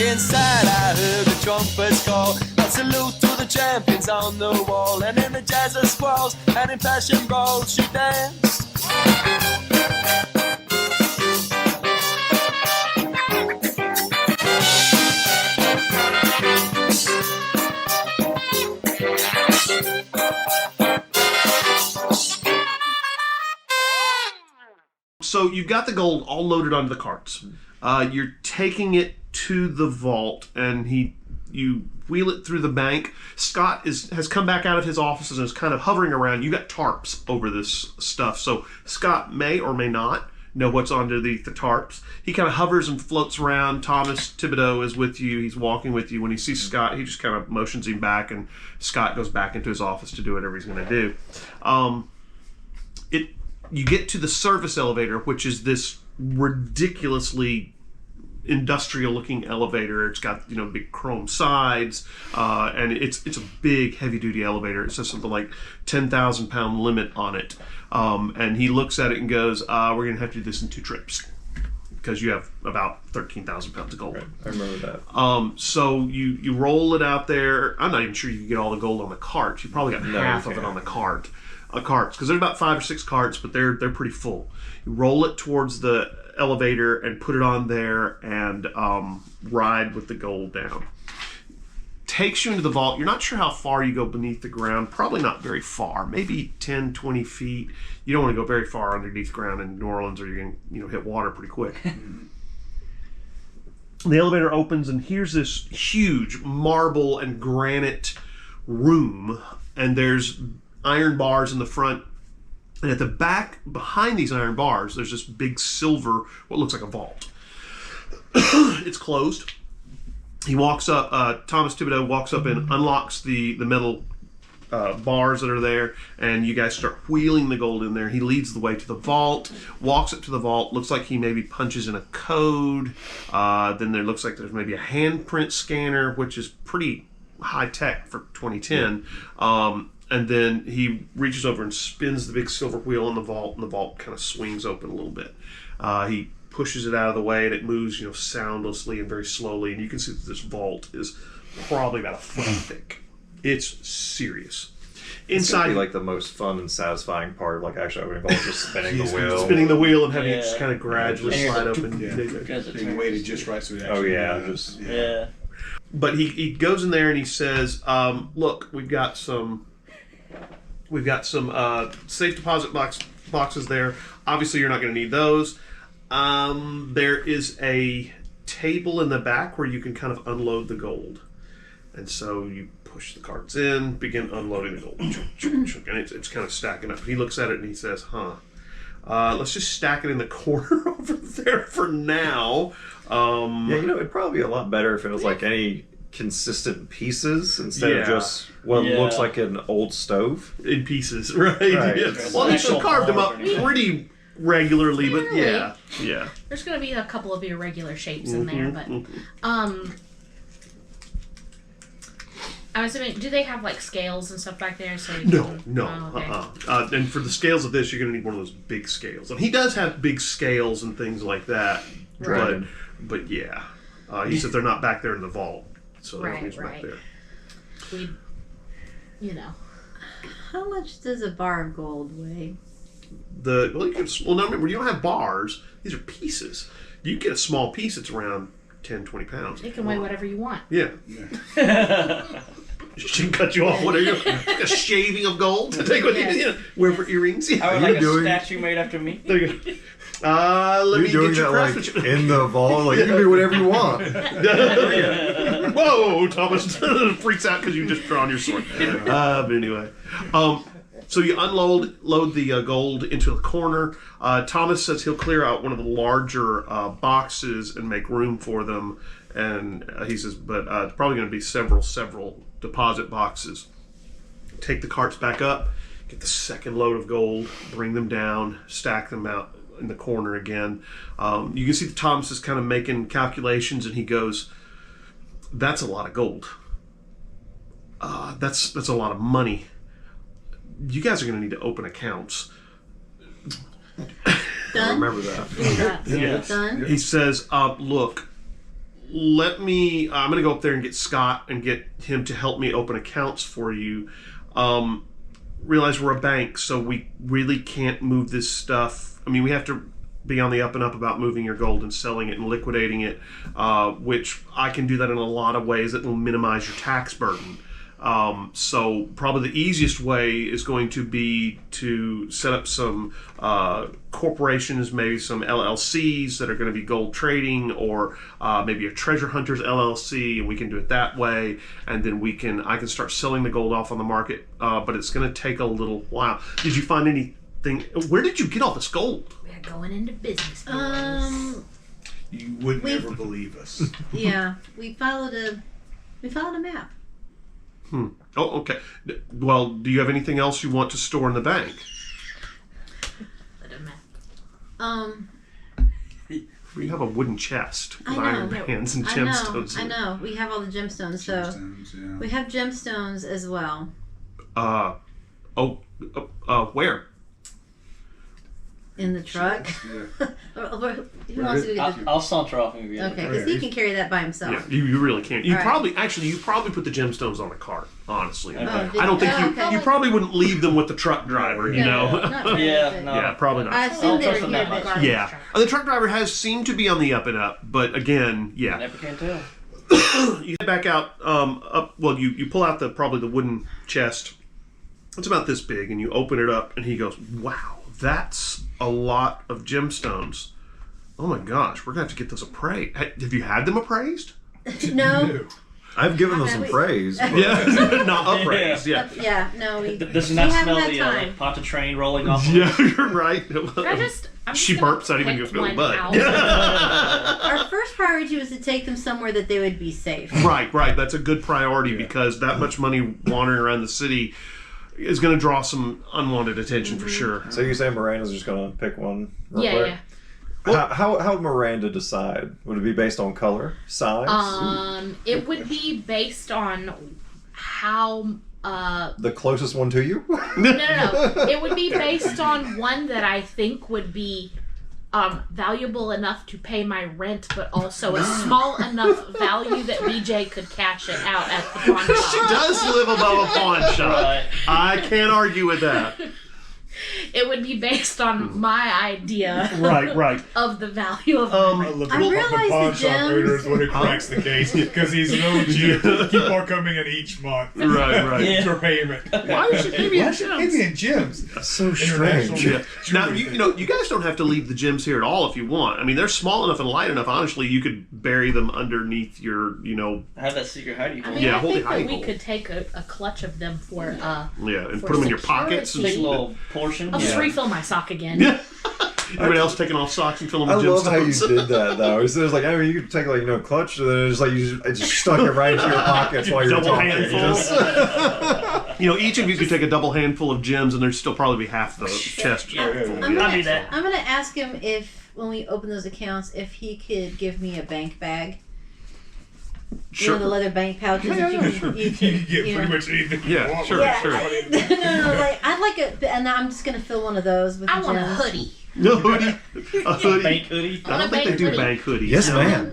Inside I heard the trumpets call, a salute to the champions on the wall. And in the jazz of squalls and in passion brawls she danced. So you've got the gold all loaded onto the carts. You're taking it to the vault, and you wheel it through the bank. Scott has come back out of his offices and is kind of hovering around. You got tarps over this stuff, so Scott may or may not know what's underneath the tarps. He kind of hovers and floats around. Thomas Thibodeau is with you. He's walking with you. When he sees Scott, he just kind of motions him back, and Scott goes back into his office to do whatever he's going to do. You get to the service elevator, which is this ridiculously industrial-looking elevator. It's got big chrome sides, and it's a big, heavy-duty elevator. It says something like 10,000-pound limit on it. And he looks at it and goes, "We're going to have to do this in 2 trips because you have about 13,000 pounds of gold." Right. I remember that. So you roll it out there. I'm not even sure you can get all the gold on the cart. You probably got half of it on the carts, because there's about 5 or 6 carts, but they're pretty full. You roll it towards the elevator and put it on there and ride with the gold down. Takes you into the vault. You're not sure how far you go beneath the ground. Probably not very far. Maybe 10, 20 feet. You don't want to go very far underneath the ground in New Orleans, or you're going to hit water pretty quick. The elevator opens, and here's this huge marble and granite room, and there's iron bars in the front, and at the back behind these iron bars there's this big silver, what looks like a vault. It's closed. He walks up, Thomas Thibodeau walks up and unlocks the metal bars that are there, and you guys start wheeling the gold in there. He leads the way to the vault, walks up to the vault, looks like he maybe punches in a code, then there looks like there's maybe a handprint scanner, which is pretty high tech for 2010. And then he reaches over and spins the big silver wheel on the vault, and the vault kind of swings open a little bit. He pushes it out of the way, and it moves, soundlessly and very slowly. And you can see that this vault is probably about a foot thick. It's serious. Inside, be like the most fun and satisfying part of actually opening vault, just spinning the wheel. Spinning the wheel and having it just kind of gradually slide open. Being weighted just right so it actually But he goes in there and he says, "Look, we've got some safe deposit boxes there. Obviously, you're not going to need those. There is a table in the back where you can kind of unload the gold. And so you push the carts in, begin unloading the gold. And it's kind of stacking up. He looks at it and he says, let's just stack it in the corner over there for now. It'd probably be a lot better if it was like any consistent pieces instead of just what looks like an old stove in pieces, right? Yeah. Well, they should have carved them up pretty regularly, but yeah. There's going to be a couple of irregular shapes in there, but I was assuming, do they have scales and stuff back there? So No. Oh, okay. And for the scales of this, you're going to need one of those big scales. And he does have big scales and things like that, right. but yeah, he said they're not back there in the vault. So right. back there. How much does a bar of gold weigh? Now remember, you don't have bars. These are pieces. You get a small piece that's around 10, 20 pounds. It can weigh whatever you want. Yeah. She can cut you off. What are you? A shaving of gold to take with you? Wear for earrings. I would like a statue made after me. There you go. Let me get your craftsmanship. In the vault, you can do whatever you want. Whoa, Thomas freaks out because you just drawn your sword. But anyway, so you load the gold into the corner. Thomas says he'll clear out one of the larger boxes and make room for them. And he says, but it's probably going to be several deposit boxes. Take the carts back up, get the second load of gold, bring them down, stack them out in the corner again. You can see that Thomas is kind of making calculations, and he goes, "That's a lot of gold. That's a lot of money. You guys are going to need to open accounts." Done? I remember that. Done? He says, "Look, let me. I'm going to go up there and get Scott and get him to help me open accounts for you. Realize we're a bank, so we really can't move this stuff. I mean, we have to be on the up and up about moving your gold and selling it and liquidating it, which I can do that in a lot of ways that will minimize your tax burden. So probably the easiest way is going to be to set up some corporations, maybe some LLCs that are going to be gold trading, or maybe a treasure hunters LLC, and we can do it that way. And then I can start selling the gold off on the market, but it's going to take a little while. Did you find anything? Where did you get all this gold? We're going into business, boys. You would never believe us. Yeah, we followed a map. Oh, okay. Well, do you have anything else you want to store in the bank? We have a wooden chest with iron bands and gemstones. I know. We have all the gemstones, so Gemstones, we have gemstones as well. Where? In the truck. Yeah. Who wants to get the... I'll saunter off and get Okay, because he can carry that by himself. Yeah, you really can't. You All probably put the gemstones on a cart. Honestly, Okay. I don't think okay. you probably wouldn't leave them with the truck driver. You know. Not really, Yeah, but- no. Yeah, probably not. I assumed they trust were them here, that but much. Yeah, the truck driver has seemed to be on the up and up, but again, yeah. Never can tell. You head back out. You pull out probably the wooden chest. It's about this big, and you open it up, and he goes, "Wow, that's a lot of gemstones. Oh my gosh, we're gonna have to get those appraised. Have you had them appraised?" No. I've given them Okay, some we- praise. Yeah, not appraised. Yeah, Yeah, no, we... Does we not haven't smell had the time. like, pontoon train rolling off. yeah, you're right. I'm She just gonna burps out even pick your feel one butt. out. Our first priority was to take them somewhere that they would be safe. Right. That's a good priority because that much money wandering around the city is going to draw some unwanted attention for sure. So you say Miranda's just going to pick one real Yeah, quick? yeah. How would Miranda decide? Would it be based on color? Size? It would be based on how. The closest one to you? No. It would be based on one that I think would be valuable enough to pay my rent, but also a small enough value that BJ could cash it out at the pawn She shop. does live above a pawn shop. Right. I can't argue with that. It would be based on my idea Right. of the value of The I realized pawn the shop owner gems- is the one who cracks the case because he's an OG. Keep on coming in each month. Right. Yeah. For payment. Why should they be in Maybe in gyms. That's so strange. Yeah. Now you guys don't have to leave the gems here at all if you want. I mean, they're small enough and light enough. Honestly, you could bury them underneath your, I have that secret hidey I hole. mean, Yeah, I hold think it high that we hole. could take a clutch of them for and For put them in your pockets. security. Take a little portion. I'll just Yeah. refill my sock again. Yeah. Everybody else taking off socks and filling I with love how you gemstones. did that though. So it's like, I mean, you could take clutch, and then it's like it just stuck it right into your pockets while you were Double talking. handful. Each of you could take a double handful of gems, and there'd still probably be half the chest. Yeah. full. I'm I'll do that. gonna ask him if, when we open those accounts, if he could give me a bank bag. You know, the leather bank pouches that you can You can get pretty much anything you Yeah, want. sure. Yeah, I'd like and I'm just gonna fill one of those with I the want a gems. hoodie. No hoodie. A hoodie. Bank hoodie. I don't think they do bank hoodies. Yes, no. ma'am.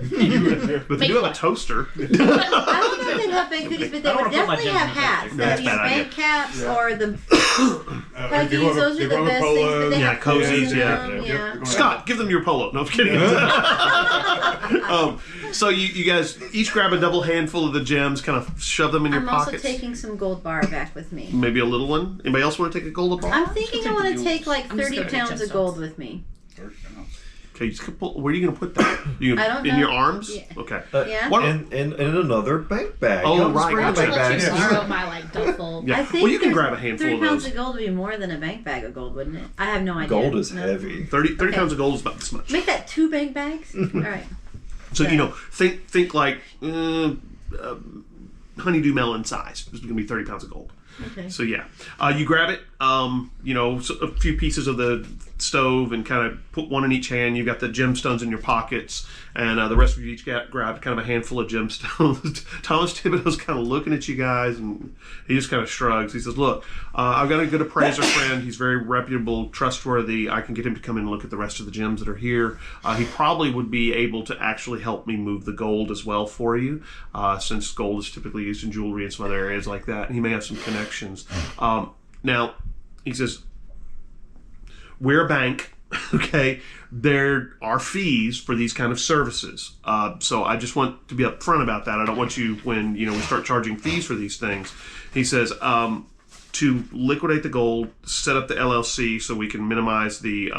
But they do have a toaster. I don't know if they'd have bank hoodies, but they I would wanna put my definitely gems have in the hats. plastic. They have That's these a bad bank caps or the If you puggies. want Those are the best things. But they Yeah, have cozies, cozies in yeah. them, Yeah. Scott, give them your polo. No, I'm kidding. So you guys each grab a double handful of the gems, kind of shove them in your I'm pockets. also taking some gold bar back with me. Maybe a little one. Anybody else want to take a gold bar? I'm thinking I want to take like I'm just 30 gonna take pounds of gemstones. gold with me. Okay, where are you going to put that? You I don't in know. your arms? Yeah. Okay. Yeah. Why And in another bank bag. Oh, Come right, bring I'll a gotcha. bank let you bag. borrow my duffel. Yeah. I think Well, you can there's grab a handful 30 of pounds those. of gold would be more than a bank bag of gold, wouldn't it? I have no idea. Gold is No. heavy. 30 Okay. pounds of gold is about this much. Make that 2 bank bags? All right. So think like honeydew melon size. This is going to be 30 pounds of gold. Okay. So yeah, you grab it. So a few pieces of the stove and kind of put one in each hand. You've got the gemstones in your pockets, and the rest of you each grabbed kind of a handful of gemstones. Thomas Thibodeau's kind of looking at you guys, and he just kind of shrugs. He says, look, I've got a good appraiser friend. He's very reputable, trustworthy. I can get him to come in and look at the rest of the gems that are here. He probably would be able to actually help me move the gold as well for you, since gold is typically used in jewelry and some other areas like that. And he may have some connections. Now, he says, we're a bank, okay? There are fees for these kind of services. So I just want to be upfront about that. I don't want you, when we start charging fees for these things. He says, to liquidate the gold, set up the LLC so we can minimize the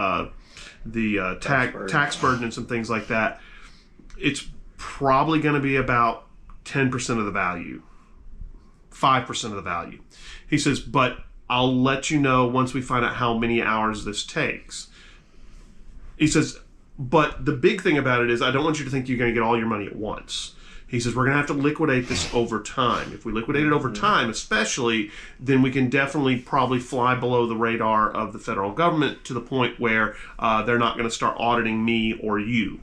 tax burden and some things like that. It's probably going to be about 10% of the value, 5% of the value. He says, but I'll let you know once we find out how many hours this takes. He says, but the big thing about it is I don't want you to think you're going to get all your money at once. He says, we're going to have to liquidate this over time. If we liquidate it over time, especially, then we can definitely probably fly below the radar of the federal government to the point where they're not going to start auditing me or you.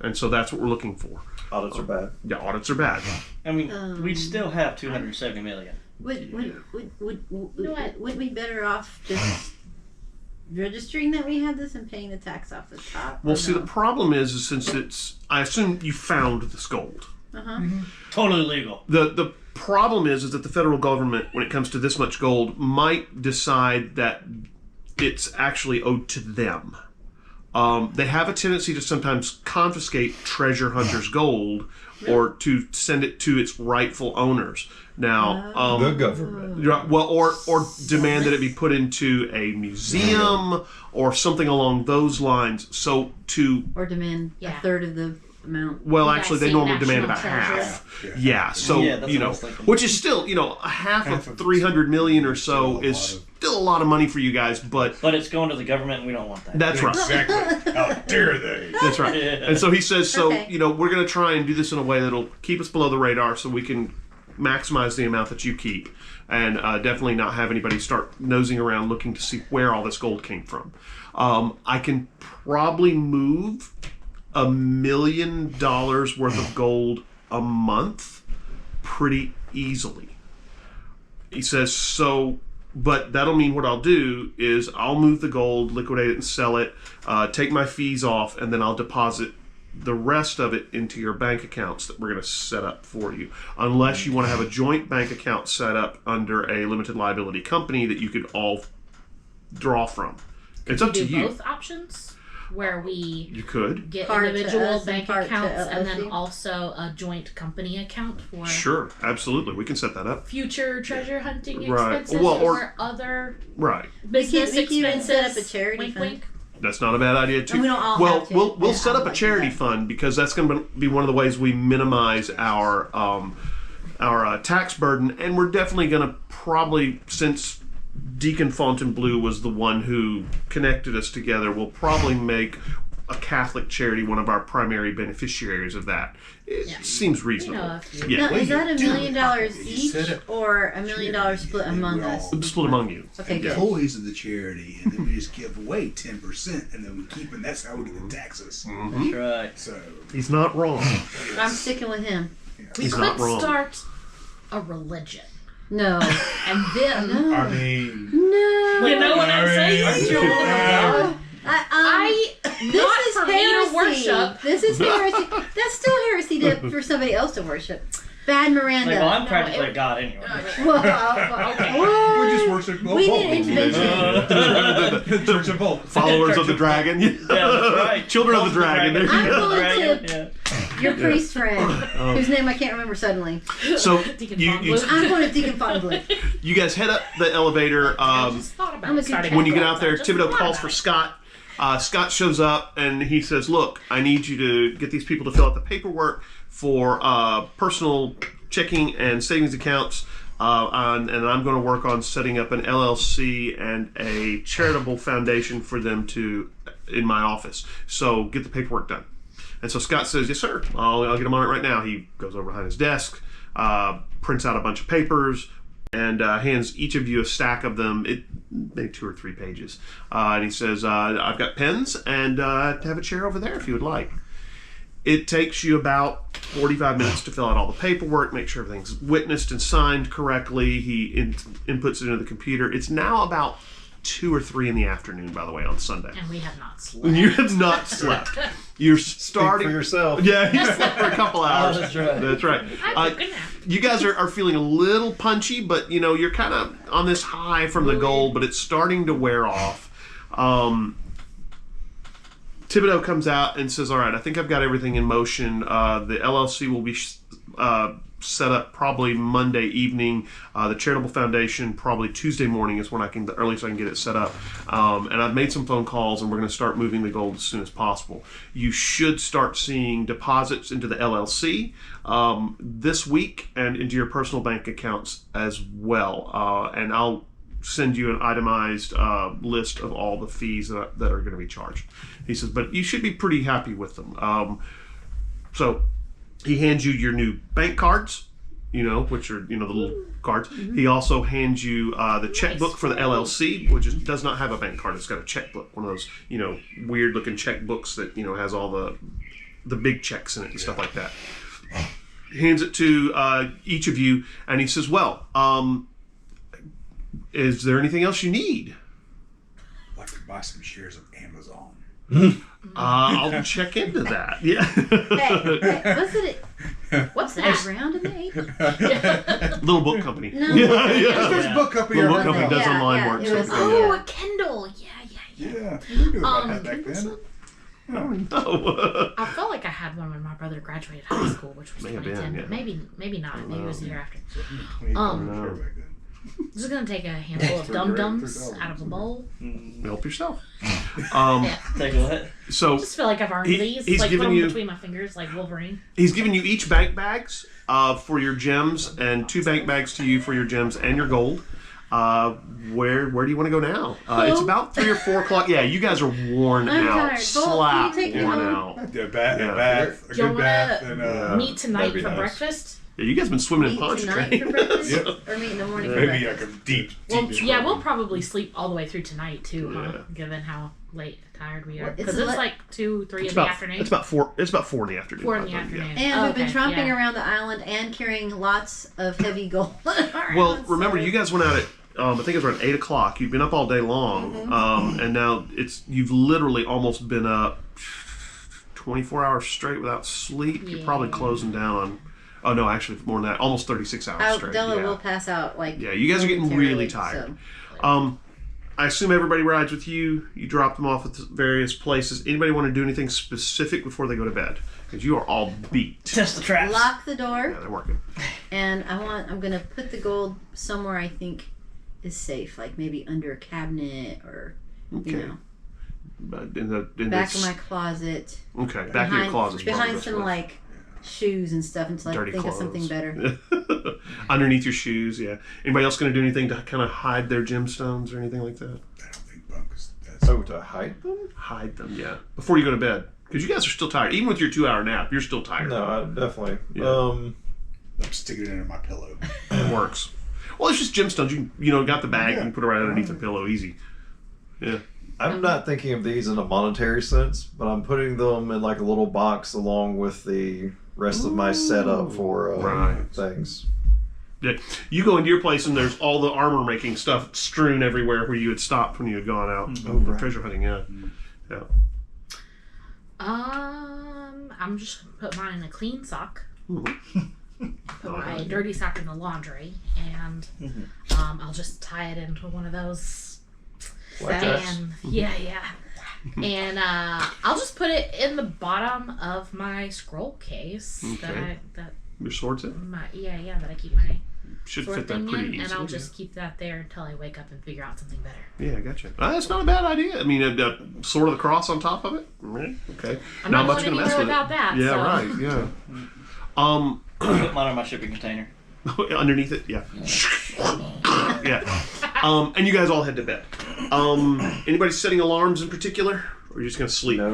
And so that's what we're looking for. Audits are bad. Yeah, audits are bad. I mean, we still have 270 million. Would we better off just registering that we had this and paying the tax off the top? Well, see, the problem is since I assume you found this gold. Totally legal. The problem is that the federal government, when it comes to this much gold, might decide that it's actually owed to them. They have a tendency to sometimes confiscate treasure hunters' gold or to send it to its rightful owners. Now, The government. well, or demand that it be put into a museum or something along those lines. So or demand a third of the amount. well, Yeah, actually, they say normally demand national about treasure. half. Yeah, so Yeah, that's what I was thinking. which is still a half of 300 million or so is still a lot of money for you guys, but But it's going to the government, and we don't want that. that's right. Exactly. How dare they? That's right. Yeah. And so he says, Okay. we're going to try and do this in a way that'll keep us below the radar so we can maximize the amount that you keep and definitely not have anybody start nosing around looking to see where all this gold came from. I can probably move $1 million worth of gold a month pretty easily. He says, but that'll mean what I'll do is I'll move the gold, liquidate it and sell it, take my fees off, and then I'll deposit the rest of it into your bank accounts that we're going to set up for you. Unless you want to have a joint bank account set up under a limited liability company that you could all draw from. It's up to do you. both options, where we You could. get Part to individual us and bank part to accounts and then LLC? also a joint company account for Sure, absolutely. We can set that up. future treasure hunting Right. expenses Well, or other Right. business we can even expenses. set up a charity wink, fund. wink. That's not a bad idea too. And we don't all well, have to. we'll Yeah, set I up a like charity that. fund because that's going to be one of the ways we minimize our tax burden, and we're definitely going to probably, since Deacon Fontainebleau was the one who connected us together, we'll probably make a Catholic charity one of our primary beneficiaries of that. It seems We reasonable. know a few. Yeah, Now, is that $1 million You each set it- or $1 million split among we're us? all split among you. Okay, good. employees of the charity, and then we just give away 10%, and then we keep it. That's how we get the taxes. That's right. So He's not wrong. I'm sticking with him. We He's could not wrong. start a religion. No. And then No. I mean, No. You know what I'm saying? Aren't you a little This not is for me heresy. to worship. This is heresy. That's still heresy for somebody else to worship. Bad Miranda. Like, well, I'm No, practically it- God anyway. Whoa. we just worship We need intervention. Church of Bolt. Followers of the dragon. Yeah, that's right. Children of the dragon. I'm going Dragon, to yeah. your priest friend, whose name I can't remember suddenly. So Deacon you, Fontainebleau. I'm going to Deacon Fontainebleau. you guys head up the elevator. I just thought about I'm a it good starting cat. When you with get that. out there, I just Thibodeau thought calls about for it. Scott. Scott shows up and he says, look, I need you to get these people to fill out the paperwork for personal checking and savings accounts. And I'm going to work on setting up an LLC and a charitable foundation for them in my office. So get the paperwork done. And so Scott says, yes, sir. I'll get him on it right now. He goes over behind his desk, prints out a bunch of papers, and hands each of you a stack of them. maybe 2 or 3 pages. And he says, I've got pens and have a chair over there if you would like. It takes you about 45 minutes to fill out all the paperwork, make sure everything's witnessed and signed correctly. He inputs it into the computer. It's now about 2 or 3 in the afternoon, by the way, on Sunday. And we have not slept. You have not slept. You're starting for yourself. Yeah, you slept for a couple hours. Oh, that's right. That's right. I took a nap. You guys are feeling a little punchy, but you're kind of on this high from the gold, but it's starting to wear off. Thibodeau comes out and says, all right, I think I've got everything in motion. The LLC will be set up probably Monday evening. The charitable foundation probably Tuesday morning is when the earliest I can get it set up. And I've made some phone calls, and we're going to start moving the gold as soon as possible. You should start seeing deposits into the LLC this week and into your personal bank accounts as well. And I'll send you an itemized list of all the fees that are going to be charged. He says, but you should be pretty happy with them. So he hands you your new bank cards, which are, the little cards. Mm-hmm. He also hands you the checkbook for the LLC, which does not have a bank card. It's got a checkbook, one of those, weird looking checkbooks that, has all the big checks in it and stuff like that. He hands it to each of you, and he says, well, is there anything else you need? I'd like to buy some shares of Amazon. I'll check into that. Yeah. Hey, what's that? Round in the 8? Little book company. No. There's a book company. Little book company does Yeah, online yeah, work. it So was- Oh, a Kindle. Yeah. Yeah, we knew about that back then. No. I felt like I had one when my brother graduated high school, which was May have 2010. been, yeah. But maybe not. Maybe it was the year after. Sure, back then. I'm just gonna take a handful of Dum Dums out of a bowl. Help yourself. Take what? So I just feel like I've earned these. he's Like put giving them you- between my fingers, like Wolverine. he's giving you each bank bags for your gems, and 2 bank bags to you for your gems and your gold. Where do you want to go now? It's about 3 or 4 o'clock. Yeah, you guys are worn I'm out. tired. Slap Can you take me worn home? out. Yeah, a bath, a Y'all good bath, wanna and meet tonight that'd be for nice. breakfast? Yeah, you guys been swimming in Meet Pontchartrain. tonight for breakfast? Yep. Or meet in the morning for maybe breakfast? like a deep. Well, deep yeah, we'll probably sleep all the way through tonight too, huh? Yeah. Given how late tired we are, What, because it's it's ele- like 2, 3 It's in the about afternoon. It's about 4. It's about 4 in the afternoon. 4 in the Yeah. afternoon. And we've been Okay, tromping yeah. around the island and carrying lots of heavy gold. Well, remember, you guys went out at I think it was around 8 o'clock. You've been up all day long, and now you've literally almost been up 24 hours straight without sleep. You're probably closing down on. Oh no, actually more than that. Almost 36 hours straight. Dela yeah. will pass out Yeah, you guys are getting really tired. so. I assume everybody rides with you. You drop them off at the various places. Anybody want to do anything specific before they go to bed? Because you are all beat. Test the traps. Lock the Yeah, door, they're working. and I'm gonna put the gold somewhere I think is safe, like maybe under a cabinet or Okay. But in the back of my closet. okay, back in your closet. behind some like shoes and stuff until dirty I think clothes. of something better. Underneath your shoes, yeah. Anybody else going to do anything to kind of hide their gemstones or anything like that? I don't think Bunk. That's Oh, to hide them? Hide them, yeah. Before you go to bed. Because you guys are still tired. Even with your 2-hour nap, you're still tired. No, I definitely. Yeah. I'm sticking it under my pillow. It works. Well, it's just gemstones. You got the bag, you can put it right underneath the pillow, easy. Yeah. I'm not thinking of these in a monetary sense, but I'm putting them in like a little box along with the rest of my setup for Right. things. Yeah. You go into your place and there's all the armor making stuff strewn everywhere where you had stopped when you had gone out for treasure hunting. Yeah. Yeah. I'm just gonna put mine in a clean sock. Mhm. Put my dirty sock in the laundry, and I'll just tie it into one of those. Like And and I'll just put it in the bottom of my scroll case Okay. that Your sword's in? that I keep my Should sword fit that thing pretty in, easy. and I'll just keep that there until I wake up and figure out something better. Yeah, gotcha. That's not a bad idea. I mean, a sword of the cross on top of it. Right. Okay. I'm not much going gonna mess anywhere with without it. that. Yeah. so. Right. Yeah. Put mine in my shipping container. Underneath it. Yeah. Yeah. And you guys all head to bed. Anybody setting alarms in particular, or are you just gonna sleep? No.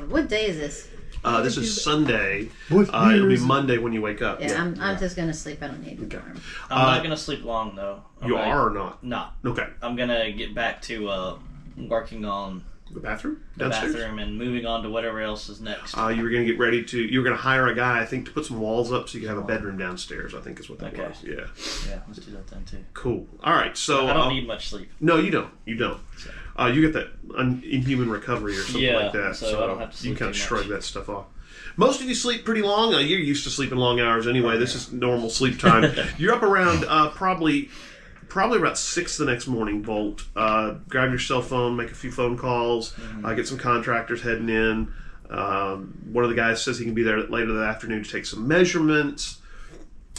What day is this? This is Sunday. It'll be Monday when you wake up. Yeah, I'm just gonna sleep. I don't need an alarm. I'm not gonna sleep long though. You are or not? No. Okay. I'm gonna get back to working on The bathroom? the Downstairs? bathroom and moving on to whatever else is next. You were going to get ready to... You were going to hire a guy, I think, to put some walls up so you could have a bedroom downstairs, I think is what that Okay. was. Yeah. Yeah, let's do that then too. Cool. All right, so... I don't need much sleep. No, you don't. You don't. You get that inhuman recovery or something like that. So I don't have to sleep you kind of too shrug much. that stuff off. Most of you sleep pretty long. You're used to sleeping long hours anyway. This is normal sleep time. You're up around probably about 6 the next morning, Bolt. Grab your cell phone, make a few phone calls, get some contractors heading in. One of the guys says he can be there later that afternoon to take some measurements.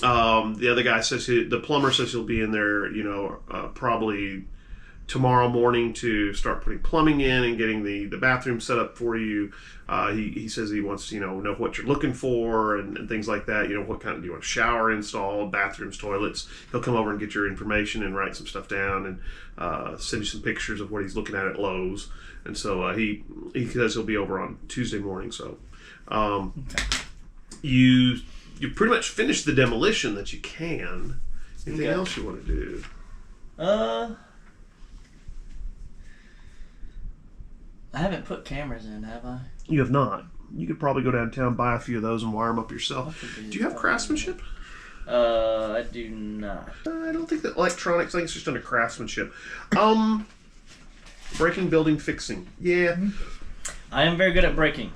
The other guy says the plumber says he'll be in there, probably tomorrow morning to start putting plumbing in and getting the bathroom set up for you. He says he wants to know what you're looking for and things like that. What kind of, do you want a shower installed, bathrooms, toilets? He'll come over and get your information and write some stuff down and send you some pictures of what he's looking at Lowe's. And so he says he'll be over on Tuesday morning. So you pretty much finished the demolition that you can. Anything else you want to do? I haven't put cameras in, have I? You have not. You could probably go downtown, buy a few of those, and wire them up yourself. Do you have craftsmanship? I do not. I don't think that electronics. I think it's just under craftsmanship. Breaking, building, fixing. Yeah. I am very good at breaking.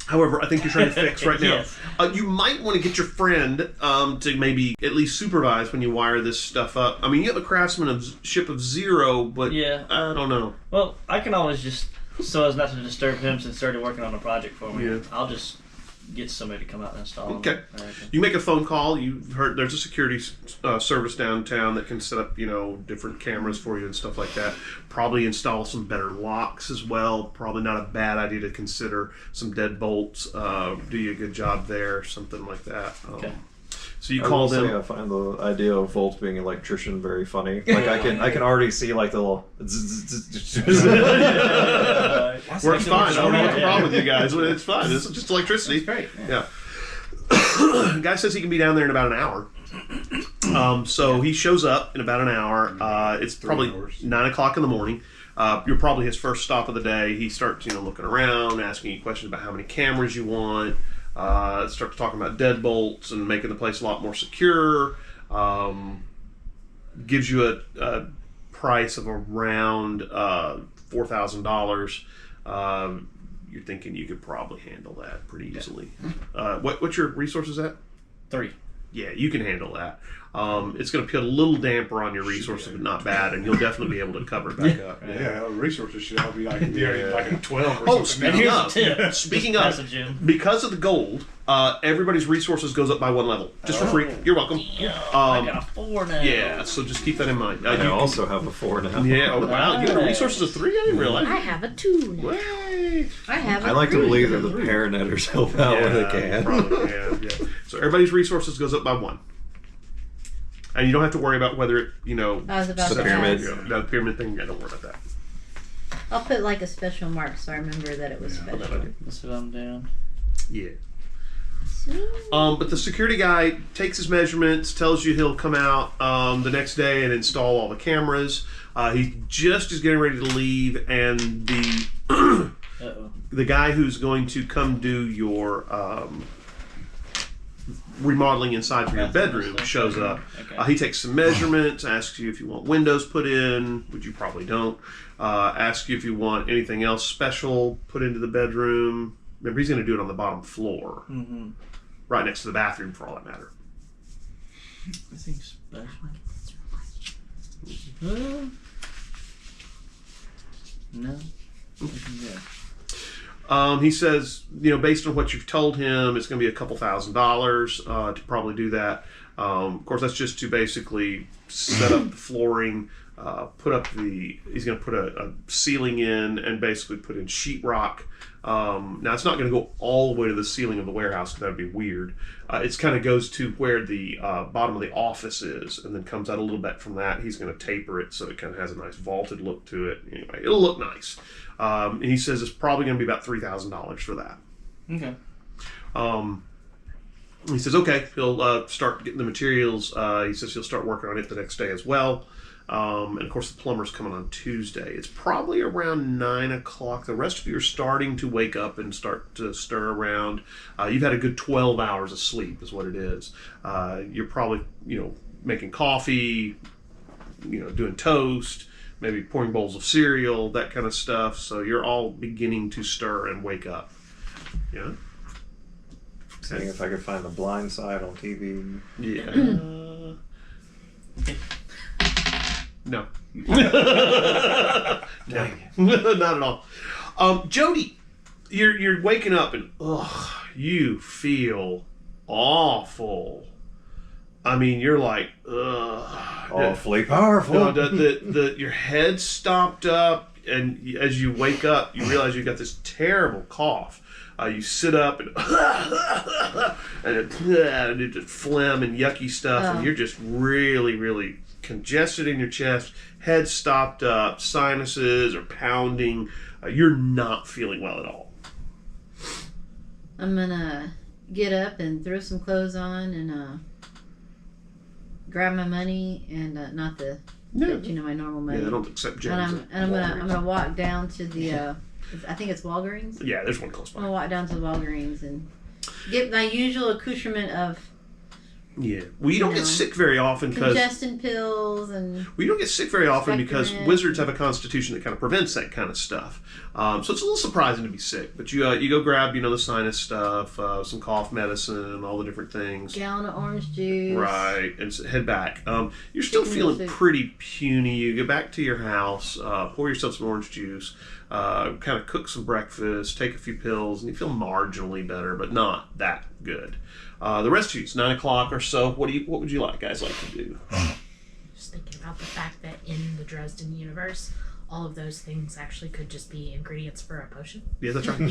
However, I think you're trying to fix right now. Yes. You might want to get your friend to maybe at least supervise when you wire this stuff up. I mean, you have a craftsmanship of 0, but Yeah. I don't know. Well, I can always just, so as not to disturb him since he started working on a project for me, Yeah. I'll just get somebody to come out and install Okay. them. I reckon. You make a phone call. You've heard there's a security service downtown that can set up, different cameras for you and stuff like that. Probably install some better locks as well. Probably not a bad idea to consider some deadbolts. Do you a good job there, something like that. Okay. So you I call will say them. I find the idea of Volt being an electrician very funny. Like I can already see like the little. Works fine. I don't know what's the problem with you guys. It's fine. It's just electricity. Great. Yeah. Guy says he can be down there in about an hour. So he shows up in about an hour. It's probably 9 o'clock in the morning. You're probably his first stop of the day. He starts, looking around, asking you questions about how many cameras you want. Starts talking about deadbolts and making the place a lot more secure. Gives you a price of around $4,000. You're thinking you could probably handle that pretty easily. What's your resources at? 3. Yeah, you can handle that. It's going to put a little damper on your resources, but not bad, and you'll definitely be able to cover it back up. Yeah, resources should all be like like a 12 or Oh, something. speaking now. of, Here's a tip. speaking Pass of, it, Jim. because of the gold, everybody's resources goes up by 1 level, just for free. You're welcome. I got a 4 now. Yeah, so just keep that in mind. I You- also have a 4 now. Yeah. Oh wow, you got resources of 3. I didn't realize. I have a 2 now. Way. I have. I like to believe that the paranetters help out when they can. Probably can. Yeah. So everybody's resources goes up by 1. And you don't have to worry about whether it, I was about The to pyramid. ask. the pyramid thing. Yeah, don't worry about that. I'll put like a special mark so I remember that it was special. That's what I'm doing. Yeah. But the security guy takes his measurements, tells you he'll come out the next day and install all the cameras. He just is getting ready to leave, and the guy who's going to come do your remodeling inside for your bedroom shows up. Okay. He takes some measurements, asks you if you want windows put in, which you probably don't. Asks you if you want anything else special put into the bedroom. Remember, he's going to do it on the bottom floor, right next to the bathroom, for all that matter. Anything special? No. Yeah. He says, based on what you've told him, it's going to be a couple $1,000s to probably do that. Of course, that's just to basically set up the flooring, he's going to put a ceiling in and basically put in sheetrock. Now, it's not going to go all the way to the ceiling of the warehouse, because that would be weird. It kind of goes to where the bottom of the office is, and then comes out a little bit from that. He's going to taper it so it kind of has a nice vaulted look to it. Anyway, it'll look nice. And he says it's probably going to be about $3,000 for that. Okay. He says, okay, he'll start getting the materials. He says he'll start working on it the next day as well. And of course, the plumber's coming on Tuesday. It's probably around 9 o'clock. The rest of you are starting to wake up and start to stir around. You've had a good 12 hours of sleep, is what it is. You're probably, making coffee, doing toast, maybe pouring bowls of cereal, that kind of stuff. So you're all beginning to stir and wake up. Yeah. Seeing if I could find The Blind Side on TV. Yeah. No. Dang it. Not at all. Jody, you're waking up and you feel awful. I mean, you're like, Awfully powerful. Your head's stopped up, and as you wake up, you realize you've got this terrible cough. You sit up and it's just phlegm and yucky stuff, and you're just really, really congested in your chest, head stopped up, sinuses are pounding. You're not feeling well at all. I'm gonna get up and throw some clothes on and grab my money and not the my normal money. Yeah, I don't accept gems. I'm gonna walk down to the I think it's Walgreens. Yeah, there's one close by. I'm gonna walk down to Walgreens and get my usual accoutrement of. Yeah, well, you don't get sick very often because congestant pills and. Well, you don't get sick very often because Spectrum. wizards have a constitution that kind of prevents that kind of stuff. So it's a little surprising to be sick, but you go grab the sinus stuff, some cough medicine, all the different things. Gallon of orange juice. Right, and head back. You're still feeling pretty puny. You get back to your house, pour yourself some orange juice, kind of cook some breakfast, take a few pills, and you feel marginally better, but not that good. The rest of you, it's 9 o'clock or so. What would you guys like to do? Just thinking about the fact that in the Dresden universe, all of those things actually could just be ingredients for a potion. Yeah, that's right. What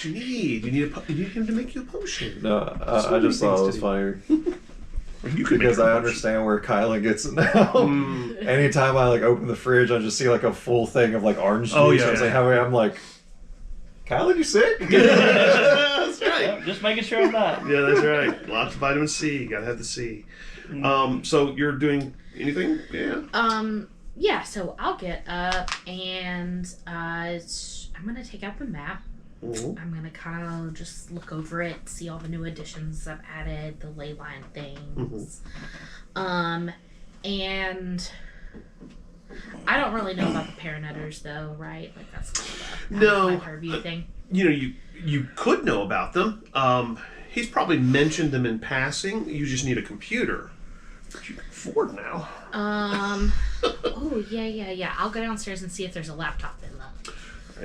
you need? You need him to make you a potion. No, I just thought it was funny. Because I understand where Kyla gets it now. Anytime I open the fridge, I just see a full thing of orange juice. Oh, yeah, I was I'm like, Kyla, you sick? That's right. Yep, just making sure I'm not. Yeah, that's right. Lots of vitamin C. You gotta have the C. So you're doing anything? Yeah. Yeah, so I'll get up and I'm gonna take out the map. Mm-hmm. I'm gonna kind of just look over it, see all the new additions I've added, the ley line things. And I don't really know about the paranetters though, right? That's kind of a my purview thing. You could know about them. He's probably mentioned them in passing. You just need a computer, which you can afford now. Oh yeah. I'll go downstairs and see if there's a laptop in them.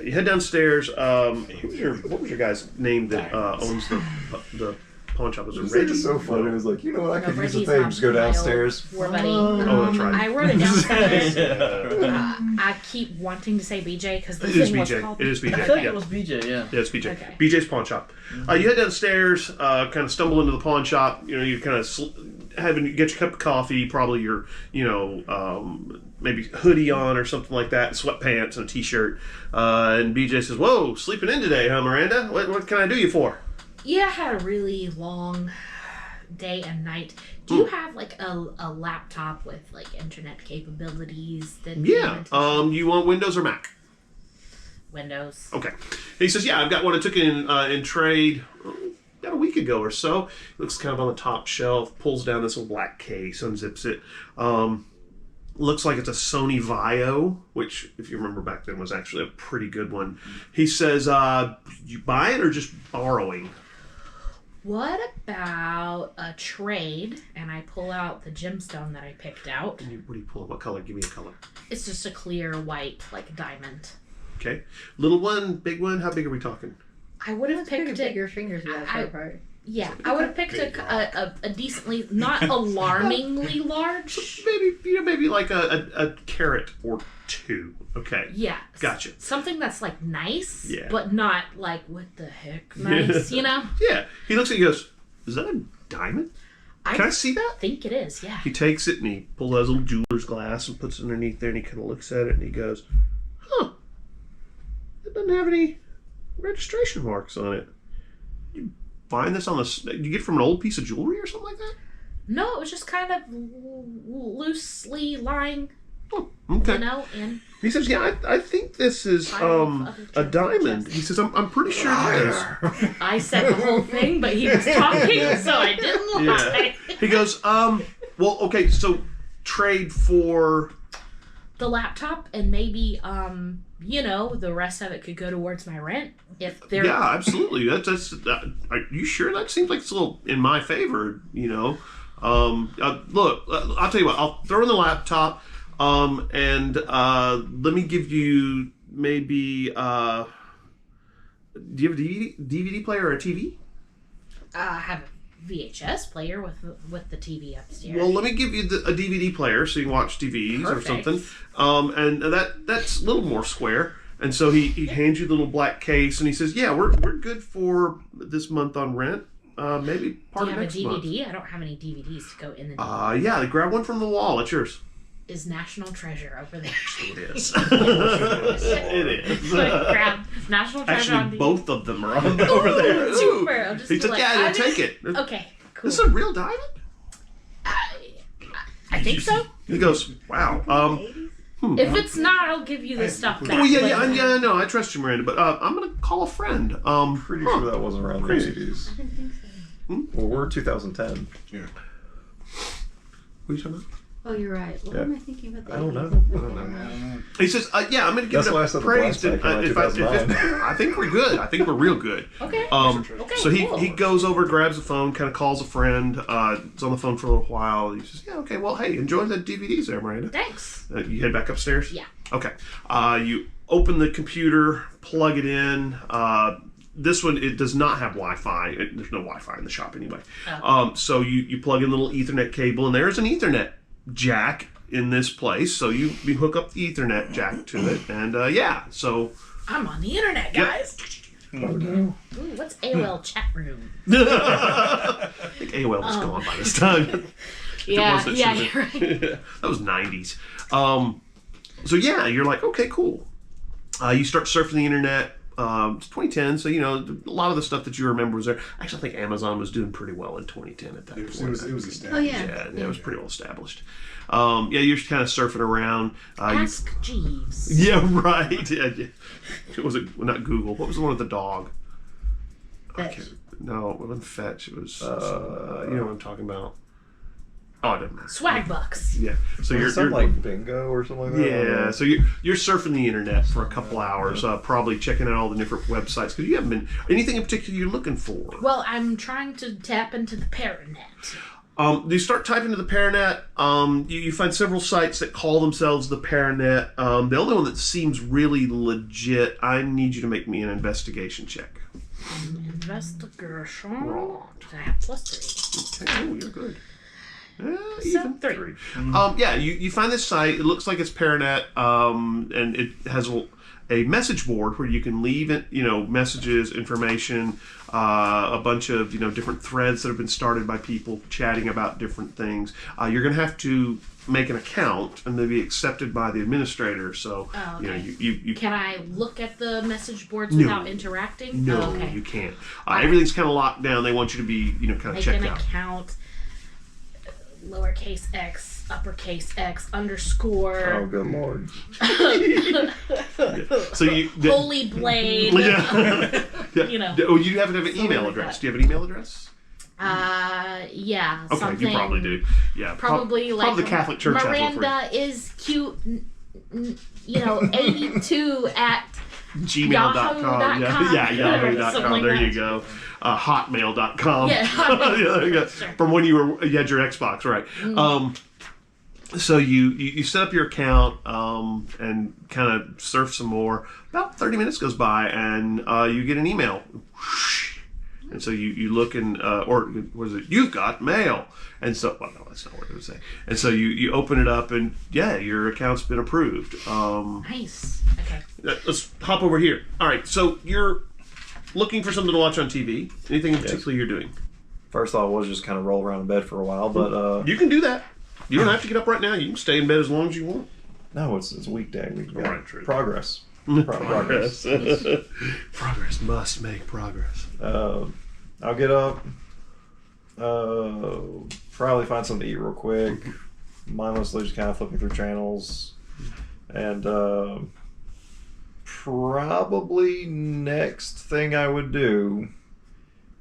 You head downstairs. What was your guy's name that owns the pawn shop? Was it Reggie? It's so funny. It was like, I could use a Reggie's thing. Just go downstairs. War buddy. Oh, that's right. I wrote it downstairs. I keep wanting to say BJ because the thing was called. It is BJ. I feel like Yeah. it was BJ, yeah. Yeah, it's BJ. Okay. BJ's pawn shop. You head downstairs, kind of stumble into the pawn shop. You kind of get your cup of coffee, probably your, maybe hoodie on or something like that, sweatpants and a t-shirt. And BJ says, "Whoa, sleeping in today, huh, Miranda? What can I do you for?" Yeah, I had a really long day and night. Do you have a laptop with internet capabilities? Yeah. You want Windows or Mac? Windows. Okay. He says, "Yeah, I've got one I took in trade about a week ago or so. It looks kind of on the top shelf. Pulls down this little black case, unzips it. Looks like it's a Sony Vaio, which, if you remember back then, was actually a pretty good one." He says, "You buy it or just borrowing?" What about a trade? And I pull out the gemstone that I picked out. What do you pull? What color? Give me a color. It's just a clear white, diamond. Okay. Little one, big one. How big are we talking? I would have picked it. Your fingers with that sharp part. Yeah, I would have picked a decently, not alarmingly large. Maybe like a carat or two. Okay. Yeah. Gotcha. Something that's nice, Yeah. but not what the heck nice, Yeah. He looks at it and goes, "Is that a diamond? Can I see that?" I think it is, yeah. He takes it and he pulls out his little jeweler's glass and puts it underneath there and he kind of looks at it and he goes, "Huh. It doesn't have any registration marks on it. You find this on you get it from an old piece of jewelry or something like that? No, it was just kind of loosely lying, Okay. you know, and He says, "Yeah, I think this is a diamond." He says, "I'm pretty sure it is." I said the whole thing, but he was talking, so I didn't lie. He goes, well, okay, so trade for The laptop and maybe, you know, the rest of it could go towards my rent if they're. Yeah, absolutely. That's are you sure? That seems like it's a little in my favor, you know. Look, I'll tell you what. I'll throw in the laptop, and let me give you maybe. Do you have a DVD player or a TV? I have a VHS player with the TV upstairs. Well, let me give you a DVD player so you can watch TVs Perfect. or something. And that's a little more square. And so he hands you the little black case and he says, "Yeah, we're good for this month on rent. Maybe part Do you of have a next DVD? month." I don't have any DVDs to go in the DVD. Yeah, grab one from the wall. It's yours. Is National Treasure over there? It is. It is. Grab National Treasure on Actually, DVD. both of them are on over there. Ooh, super. I'll just He be said, like, "Yeah, I you'll just- take it." Okay, cool. This is a real diamond? I think so. He goes, "Wow. If it's not, I'll give you the stuff back. Oh yeah, But- yeah. No, I trust you, Miranda. But I'm gonna call a friend. Pretty sure that wasn't around Crazy. the 80s. I didn't think so. Well, we're 2010. Yeah. What are you talking about? Oh, you're right. What Yeah. am I thinking about? The I don't 80s? know. He says, "Yeah, I'm going to give That's it why I a said the praise." black back in, like, 2009. I think we're good. I think we're real good. Okay. Okay. So he, cool. he goes over, grabs the phone, kind of calls a friend. It's on the phone for a little while. He says, "Yeah, okay. Well, hey, enjoy the DVDs there, Miranda." Thanks. You head back upstairs. Yeah. Okay. You open the computer, plug it in. This one, it does not have Wi-Fi. There's no Wi-Fi in the shop anyway. Oh. So you plug in a little Ethernet cable, and there's an Ethernet jack in this place. So you hook up the Ethernet jack to it, and so I'm on the internet, guys. Ooh, what's AOL chat room? I think AOL was gone by this time. Yeah, it yeah, should you're have right. been. That was 90s. So yeah, you're like, okay, cool. You start surfing the internet. It's 2010, so you know a lot of the stuff that you remember was there. Actually, I think Amazon was doing pretty well in 2010 at that point. It was established. Oh yeah. Yeah, it was pretty well established. You're just kind of surfing around. Ask Jeeves. Yeah, right. Yeah. Was it not Google? What was the one with the dog? Fetch. No, it wasn't Fetch. It was. You know what I'm talking about. Oh, it doesn't matter. Swag bucks. Yeah. So you're like bingo or something like that. yeah. So you're surfing the internet for a couple hours, probably checking out all the different websites because you haven't been anything in particular you're looking for. Well, I'm trying to tap into the Paranet. You start typing to the Paranet. You find several sites that call themselves the Paranet. The only one that seems really legit. I need you to make me an investigation check. Investigation. Right. I have +3. Okay. Oh, you're good. So Even 3. You find this site. It looks like it's Paranet, and it has a message board where you can leave it, messages, information, a bunch of different threads that have been started by people chatting about different things. You're going to have to make an account and they'll be accepted by the administrator. So okay. you Can I look at the message boards No. without interacting? no, Oh, okay. you can't. Everything's kind of locked down. They want you to be kind of Make checked an out. account. Lowercase x, uppercase x, underscore. Oh, good lord. So you Holy blade. yeah. You Oh, you have to have an email like address. that. Do you have an email address? Yeah. Okay, something, you probably do. Yeah, Probably like probably the Catholic Church has one for you. Miranda is cute. 82 at Gmail.com. Yahoo.com. Yeah, Something Yahoo.com. like There that. you go. Hotmail.com. Yeah, Hotmail. Yeah, there you go. Sure. From when you had your Xbox, right? So you set up your account and kind of surf some more. About 30 minutes goes by and you get an email. And so you look and, or what is it? You've got mail. And so, well, no, that's not what it would say. And so you open it up and yeah, your account's been approved. Nice. Okay. Let's hop over here. All right, so you're looking for something to watch on TV. Anything in particular you're doing? First thought was just kind of roll around in bed for a while, but You can do that. You don't have to get up right now. You can stay in bed as long as you want. no, it's a weekday. We got Right, true. progress. Progress. Progress must make progress. I'll get up. Probably find something to eat real quick. Mindlessly just kind of flipping through channels. And probably next thing I would do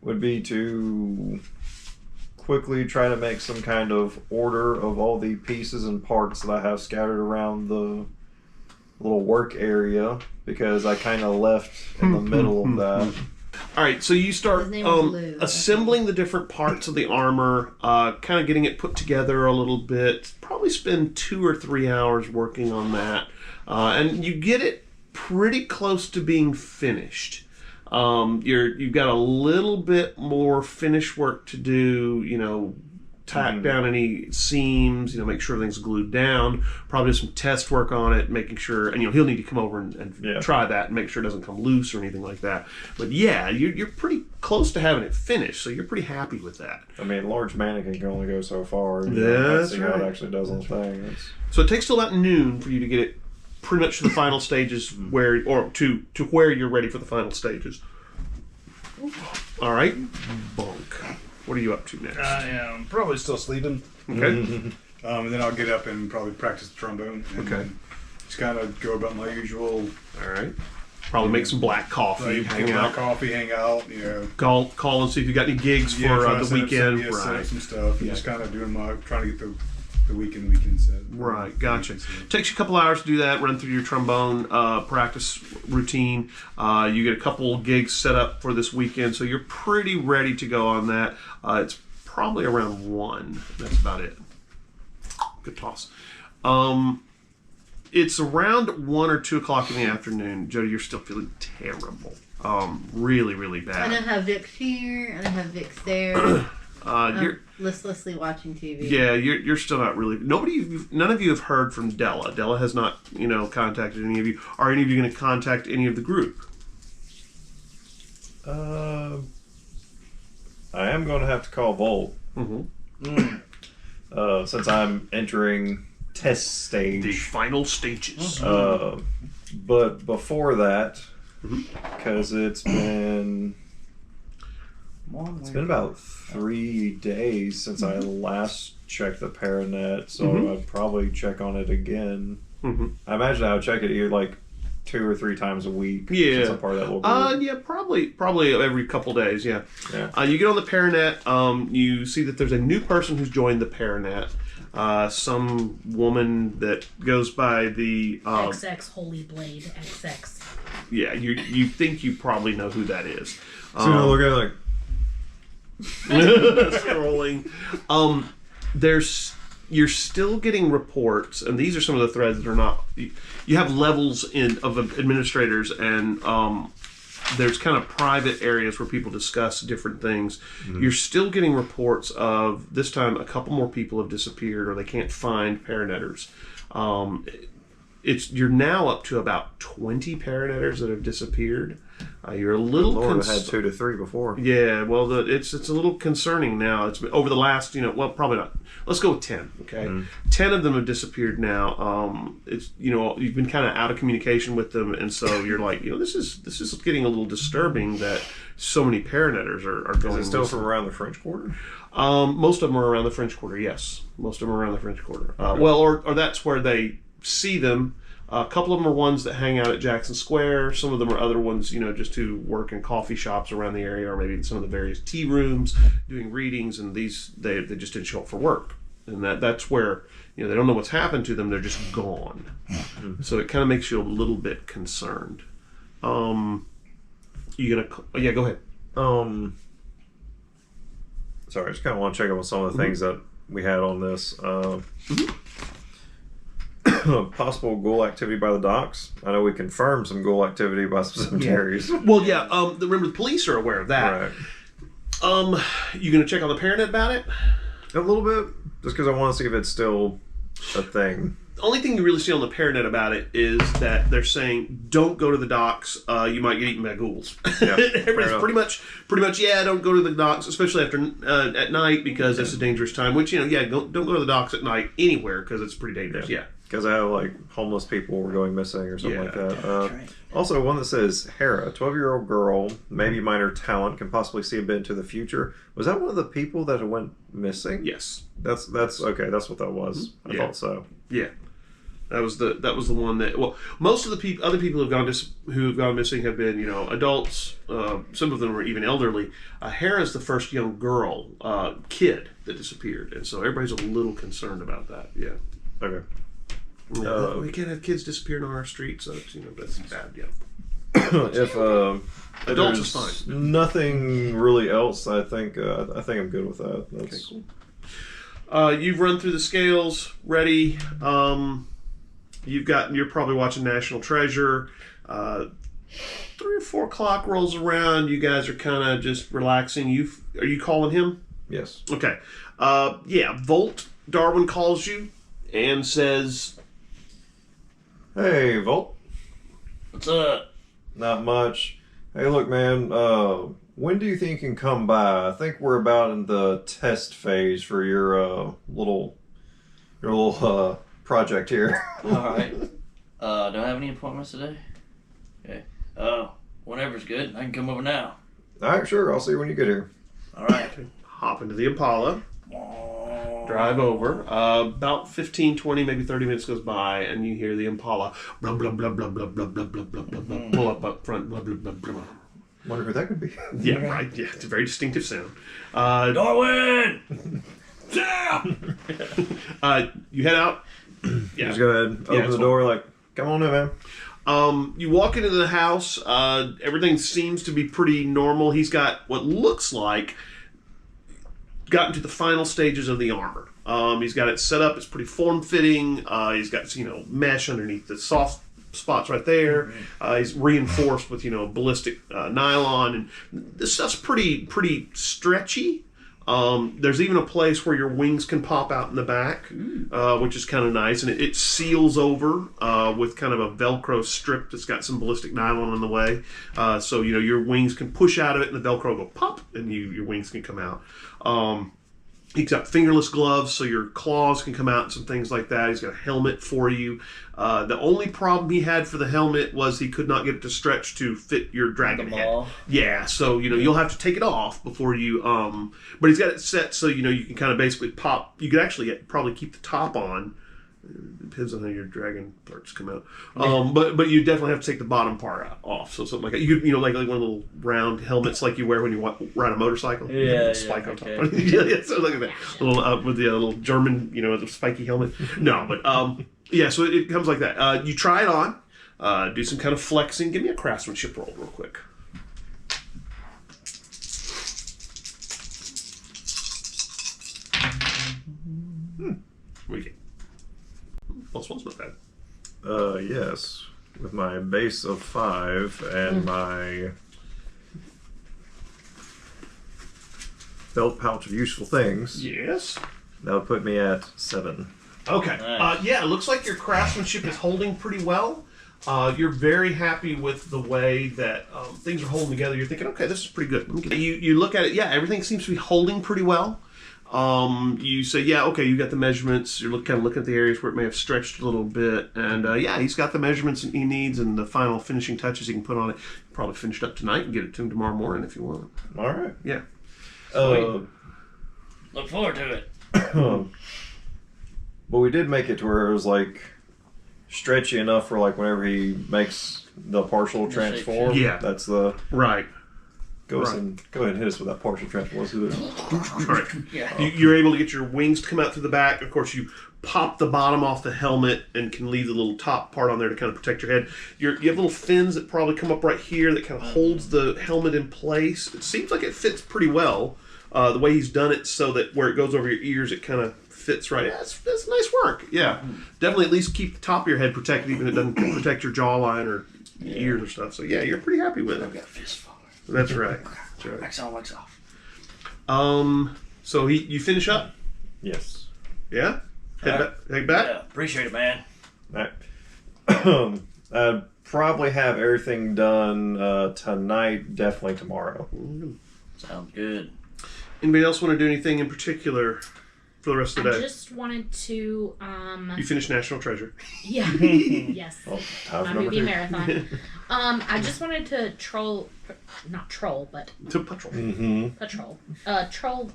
would be to quickly try to make some kind of order of all the pieces and parts that I have scattered around the little work area, because I kind of left in the middle of that. All right, so you start His name was Lou. assembling the different parts of the armor, kind of getting it put together a little bit. Probably spend 2 or 3 hours working on that, and you get it pretty close to being finished. You've got a little bit more finish work to do, tack down any seams, make sure everything's glued down, probably do some test work on it, making sure, and he'll need to come over and try that and make sure it doesn't come loose or anything like that. But yeah, you're pretty close to having it finished, so you're pretty happy with that. I mean, large mannequin can only go so far. That's see right. how it actually does on the thing. So it takes till about noon for you to get it pretty much to the final stages to where you're ready for the final stages. All right, Bunk. What are you up to next? I am probably still sleeping. Okay. And then I'll get up and probably practice the trombone. And Okay. just kind of go about my usual. All right. Probably make some black coffee, hang out. Coffee, hang out. Call and see if you got any gigs for the weekend. Set up some stuff. And just kind of doing trying to get the weekend set. Right, gotcha. Takes you a couple hours to do that, run through your trombone practice routine. You get a couple gigs set up for this weekend, so you're pretty ready to go on that. It's probably around 1. That's about it. Good toss. It's around 1 or 2 o'clock in the afternoon. Jody, you're still feeling terrible. Really, really I bad. don't have Vic's here. I don't have Vic's there. You're listlessly watching TV. Yeah, you're still not really. None of you have heard from Dela. Dela has not, contacted any of you. Are any of you going to contact any of the group? I am going to have to call Volt. Since I'm entering test stage. The final stages. But before that, because it's been about 3 days since I last checked the Paranet, so I'd probably check on it again. I imagine I would check it either like 2 or 3 times a week. Yeah, since I'm part of that little group. yeah, probably every couple days. Yeah. You get on the Paranet. You see that there's a new person who's joined the Paranet. Some woman that goes by the XX Holy Blade XX. Yeah, you think you probably know who that is. So I look at it like scrolling. You're still getting reports, and these are some of the threads that are not. You have levels of administrators, and there's kind of private areas where people discuss different things. You're still getting reports of this time a couple more people have disappeared, or they can't find Paranetters. You're now up to about 20 Paranetters that have disappeared. You're a little. Lord, I had 2 to 3 before. Yeah, well, it's a little concerning now. It's been over the last, probably not. Let's go with 10. Okay, 10 of them have disappeared now. It's you've been kind of out of communication with them, and so you're like, this is getting a little disturbing that so many Paranetters are going. Is it still from around the French Quarter? Most of them are around the French Quarter. Yes, most of them are around the French Quarter. Well, or that's where they see them. A couple of them are ones that hang out at Jackson Square. Some of them are other ones, just who work in coffee shops around the area, or maybe in some of the various tea rooms doing readings. And these they just didn't show up for work, and that's where they don't know what's happened to them. They're just gone. So it kind of makes you a little bit concerned. You gonna? Yeah, go ahead. Sorry, I just kind of want to check up on some of the things that we had on this. Possible ghoul activity by the docks. I know we confirmed some ghoul activity by some cemeteries. Well, yeah. Remember, the police are aware of that. Right. You gonna check on the Paranet about it? A little bit, just because I want to see if it's still a thing. The only thing you really see on the Paranet about it is that they're saying, don't go to the docks, you might get eaten by ghouls. Yeah, Everybody's pretty much, don't go to the docks, especially after at night, because it's a dangerous time, which, don't go to the docks at night anywhere, because it's pretty dangerous, Because I have like homeless people were going missing or something like that. Also, one that says Hera, 12-year-old girl, maybe minor talent, can possibly see a bit into the future. Was that one of the people that went missing? Yes. That's okay. That's what that was. I thought so. Yeah. That was the one that. Well, most of the other people who have gone missing have been adults. Some of them were even elderly. Hera's the first young girl kid that disappeared, and so everybody's a little concerned about that. Yeah. Okay. We can't have kids disappearing on our street, so that's bad. Yeah. If adults is fine. Nothing really else. I think I'm good with that. Okay, cool. You've run through the scales, ready. You're probably watching National Treasure. 3 or 4 o'clock rolls around. You guys are kind of just relaxing. Are you calling him? Yes. Okay. Volt Darwin calls you and says, "Hey, Volt. What's up?" Not much. Hey, look, man. When do you think you can come by? I think we're about in the test phase for your little project here." Alright. Do I have any appointments today? Okay. Whenever's good. I can come over now. Alright, sure. I'll see you when you get here. Alright. hop into the Impala, drive over. About 15, 20, maybe 30 minutes goes by, and you hear the Impala blah, blah, blah, blah, blah, blah, blah, blah, blah, blah, pull up front, blah, blah, blah, blah. Wonder who that could be. Yeah, right. Yeah, it's a very distinctive sound. Darwin! You head out. Yeah. Just go ahead, open the door, like, come on in, man. You walk into the house. Everything seems to be pretty normal. He's got what looks like gotten to the final stages of the armor. He's got it set up. It's pretty form-fitting. He's got mesh underneath the soft spots right there. He's reinforced with ballistic nylon, and this stuff's pretty stretchy. There's even a place where your wings can pop out in the back, which is kind of nice, and it seals over with kind of a Velcro strip that's got some ballistic nylon in the way, so your wings can push out of it, and the Velcro will go pop, and your wings can come out. He's got fingerless gloves, so your claws can come out and some things like that. He's got a helmet for you. The only problem he had for the helmet was he could not get it to stretch to fit your dragon head. Yeah, so you'll have to take it off before you. But he's got it set so you can kind of basically pop. You could actually probably keep the top on. It depends on how your dragon parts come out. But you definitely have to take the bottom part off. So something like that. You could, like one of the little round helmets like you wear when you ride a motorcycle. Yeah, spike on top. Yeah, so look at that. Little with the little German, the spiky helmet. No, but yeah. So it comes like that. You try it on. Do some kind of flexing. Give me a craftsmanship roll real quick. What do you get? +1's not bad. Yes. With my base of 5 and my belt pouch of useful things. Yes. That would put me at 7. Okay. Nice. Yeah, it looks like your craftsmanship is holding pretty well. You're very happy with the way that things are holding together. You're thinking, okay, this is pretty good. You look at it, yeah, everything seems to be holding pretty well. You say, yeah, okay, you got the measurements. You're kind of looking at the areas where it may have stretched a little bit. And yeah, he's got the measurements he needs and the final finishing touches he can put on it. Probably finish it up tonight and get it to him tomorrow morning if you want. All right. Yeah. Look forward to it. But we did make it to where it was like stretchy enough for like whenever he makes the partial transform. Yeah. That's the... Right. Go ahead and hit us with that partial transform. Let's do this. All right. Yeah. You're able to get your wings to come out through the back. Of course, you pop the bottom off the helmet and can leave the little top part on there to kind of protect your head. You have little fins that probably come up right here that kind of holds the helmet in place. It seems like it fits pretty well. The way he's done it so that where it goes over your ears, it kind of fits right. Yeah, it's nice work. Yeah. Definitely at least keep the top of your head protected, even if it doesn't protect your jawline or ears or stuff. So yeah, you're pretty happy with it. I've got a fist full. That's right. That's right. Wax on, wax off. So you finish up? Yes. Yeah? Head back? Yeah, appreciate it, man. All right. I'd probably have everything done tonight, definitely tomorrow. Sounds good. Anybody else want to do anything in particular? for the rest of the I day? just wanted to You finished National Treasure. yeah. Yes. Oh, time My for number movie 2. marathon. I just wanted to not troll, but To patrol. patrol. Troll.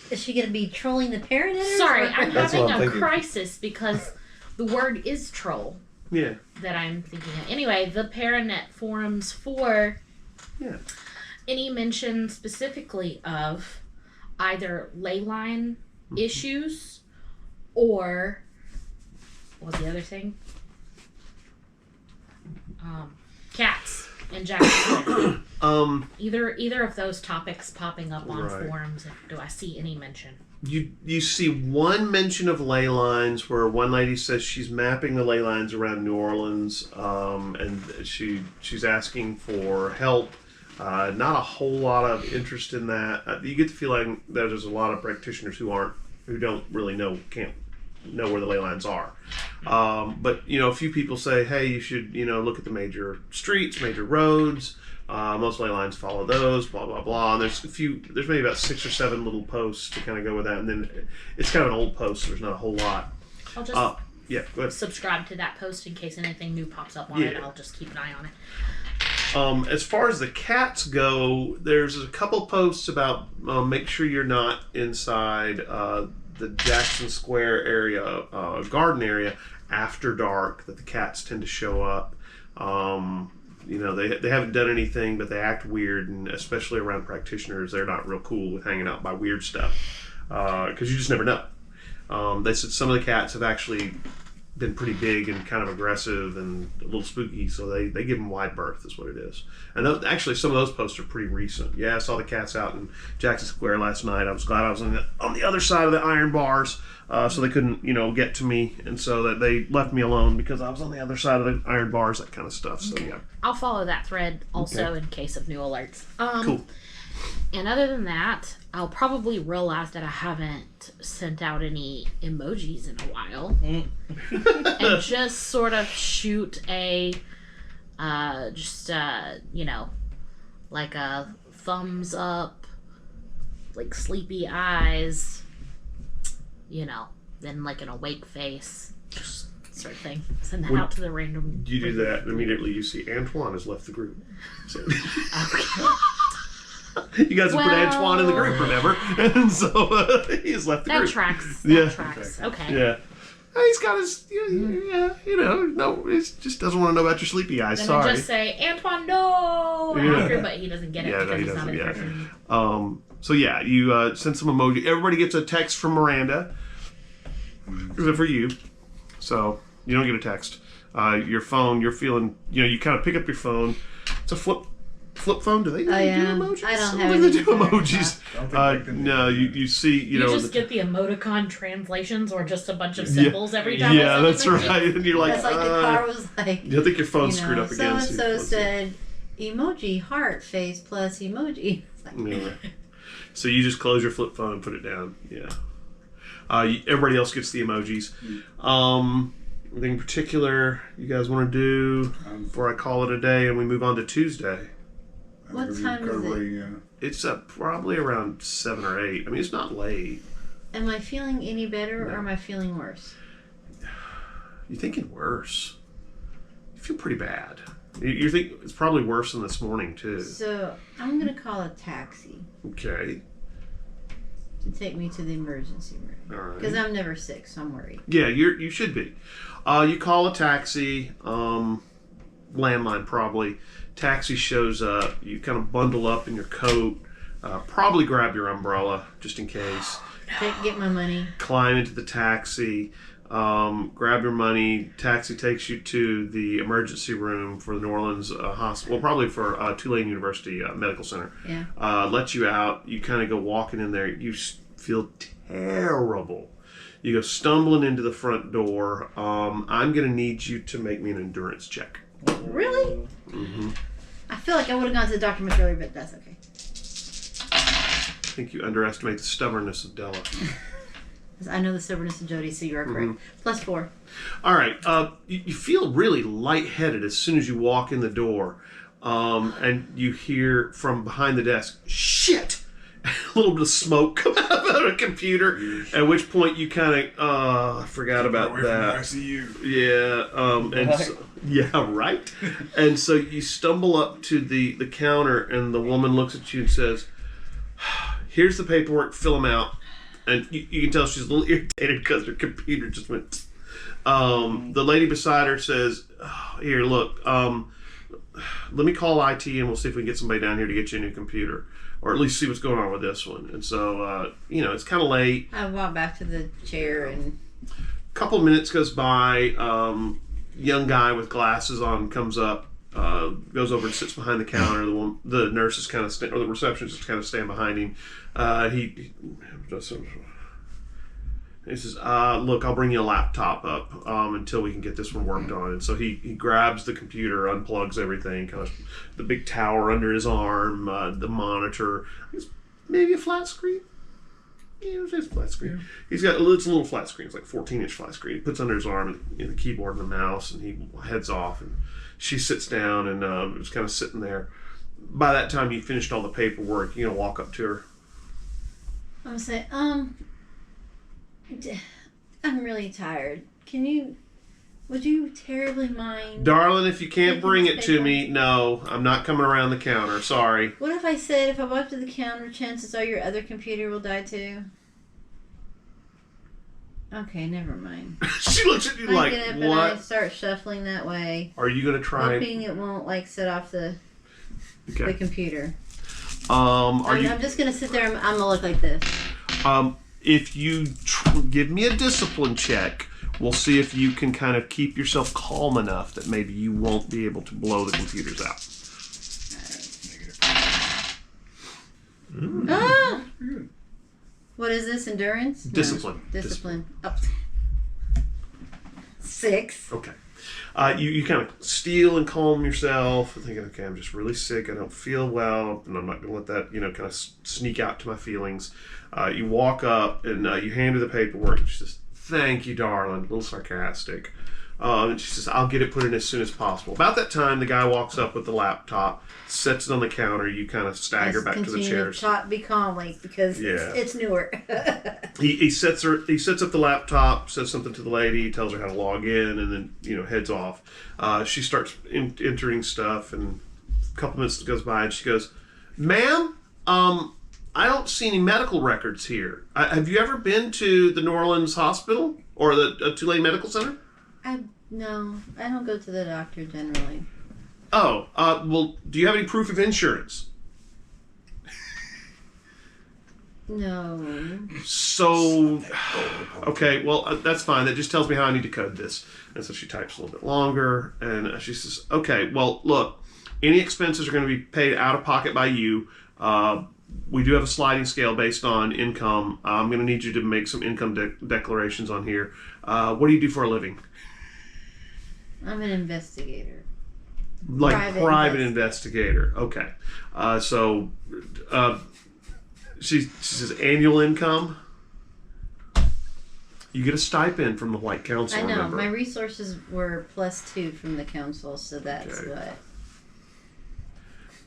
Is she going to be trolling the parent editors? Sorry, or- I'm That's having what I'm a thinking. crisis because the word is troll Yeah. that I'm thinking of. Anyway, the Paranet forums for Yeah. any mention specifically of either ley line issues or what was the other thing? Cats and Jackson. Either of those topics popping up on Right. forums. Do I see any mention? You see one mention of ley lines where one lady says she's mapping the ley lines around New Orleans, and she's asking for help. Not a whole lot of interest in that. You get the feeling that there's a lot of practitioners who don't really can't know where the ley lines are. But a few people say, hey, you should look at the major streets, major roads. Most ley lines follow those, blah blah blah. And there's maybe about 6 or 7 little posts to kind of go with that. And then it's kind of an old post, so there's not a whole lot. I'll just Yeah, go ahead. subscribe to that post in case anything new pops up on it. Yeah. I'll just keep an eye on it. As far as the cats go, there's a couple posts about make sure you're not inside the Jackson Square area, garden area, after dark, that the cats tend to show up. They haven't done anything, but they act weird, and especially around practitioners, they're not real cool with hanging out by weird stuff because you just never know. They said some of the cats have actually been pretty big and kind of aggressive and a little spooky, so they give them wide berth is what it is. And actually some of those posts are pretty recent. Yeah, I saw the cats out in Jackson Square last night. I was glad I was on the other side of the iron bars, so they couldn't get to me, and so that they left me alone because I was on the other side of the iron bars, that kind of stuff. So yeah, I'll follow that thread also in case of new alerts. cool. And other than that, I'll probably realize that I haven't sent out any emojis in a while. And just sort of shoot a, like a thumbs up, like sleepy eyes, then like an awake face, just sort of thing. Send that out to the random. You do that, and immediately you see Antoine has left the group. So. Okay. You guys have put Antoine in the group, remember? And so he's left the That group. tracks. Yeah. That tracks. Okay. Yeah. He's got his, no, he just doesn't want to know about your sleepy eyes. Then Sorry. I just say, Antoine, no! Yeah. After, but he doesn't get it Yeah, no, because he he's not doesn't. in Yeah. person. So yeah, you send some emoji. Everybody gets a text from Miranda, except for you. So you don't get a text. Your phone, you're feeling, you kind of pick up your phone. It's a flip phone. Do they do emojis? I don't have Do they do any emojis? I don't think they can No, you see, You know. just get the emoticon translations or just a bunch of symbols every time. Yeah, I that's send it. right. And you're like, That's like the car was like, I think your phone's screwed up so again. and so you- said emoji heart face plus emoji. It's like, Yeah. So you just close your flip phone and put it down. Yeah. Everybody else gets the emojis. Anything in particular you guys want to do before I call it a day and we move on to Tuesday? What time is it? It's probably around 7 or 8. I mean, it's not late. Am I feeling any better or am I feeling worse? You're thinking worse. You feel pretty bad. You think it's probably worse than this morning too. So I'm gonna call a taxi Okay. to take me to the emergency room All right. because I'm never sick, so I'm worried. Yeah, you should be. You call a taxi, landline probably. Taxi shows up. You kind of bundle up in your coat. Probably grab your umbrella just in case. Get my money. Climb into the taxi. Grab your money. Taxi takes you to the emergency room for the New Orleans hospital. Well, probably for Tulane University Medical Center. Yeah. Let you out. You kind of go walking in there. You feel terrible. You go stumbling into the front door. I'm going to need you to make me an endurance check. Really? Mm-hmm. I feel like I would have gone to the doctor much earlier, but that's okay. I think you underestimate the stubbornness of Dela. 'Cause I know the stubbornness of Jody, so you are correct. +4. All right. You feel really lightheaded as soon as you walk in the door. And you hear from behind the desk, "Shit!" a little bit of smoke come out of a computer. At which point you kind of, I forgot about Away that. from the ICU. Yeah, and so, yeah, right. And so you stumble up to the counter, and the woman looks at you and says, "Here's the paperwork. Fill them out." And you can tell she's a little irritated because her computer just went. The lady beside her says, oh, "Here, look. Let me call IT, and we'll see if we can get somebody down here to get you a new computer, or at least see what's going on with this one." And so, it's kind of late. I walk back to the chair and. A couple of minutes goes by. Young guy with glasses on comes up, goes over and sits behind the counter. The nurse is kind of or the receptionist is kind of stand behind him. He says, "Look, I'll bring you a laptop up until we can get this one worked on." And so he grabs the computer, unplugs everything, kind of the big tower under his arm, the monitor, maybe a flat screen. Yeah, it's a flat screen. Yeah. It's a little flat screen. It's like 14-inch flat screen. He puts under his arm the keyboard and the mouse, and he heads off. And she sits down and is kind of sitting there. By that time, you finished all the paperwork. You walk up to her. I'm gonna say, I'm really tired. Would you terribly mind? Darling, if you can't bring it to me, no, I'm not coming around the counter. Sorry. What if I said if I walk to the counter, chances are your other computer will die too? Okay, never mind. She looks at you I like, get up what? And I start shuffling that way. Are you going to try? Hoping it won't set off the computer. I'm just going to sit there and I'm going to look like this. If you give me a discipline check, we'll see if you can kind of keep yourself calm enough that maybe you won't be able to blow the computers out. Ah! What is this? Endurance? Discipline. No, discipline. Oh. 6. Okay. You kind of steal and calm yourself, thinking, okay, I'm just really sick. I don't feel well, and I'm not going to let that, kind of sneak out to my feelings. You walk up and you hand her the paperwork. And she says, "Thank you, darling." A little sarcastic. And she says, "I'll get it put in as soon as possible." About that time, the guy walks up with the laptop, sets it on the counter. You kind of stagger back to the chairs. Be calmly because it's newer. He sets up the laptop, says something to the lady, tells her how to log in, and then heads off. She starts entering stuff, and a couple minutes goes by, and she goes, "Ma'am, I don't see any medical records here. Have you ever been to the New Orleans hospital or the Tulane Medical Center?" No, I don't go to the doctor generally. Oh, well, do you have any proof of insurance? No. So, okay, well, that's fine. That just tells me how I need to code this. And so she types a little bit longer, and she says, "Okay, well, look, any expenses are going to be paid out of pocket by you. We do have a sliding scale based on income. I'm going to need you to make some income declarations on here. What do you do for a living?" I'm an investigator. Like private investigator. Okay. She says annual income. You get a stipend from the White Council. I know. Remember? My resources were +2 from the council, so that's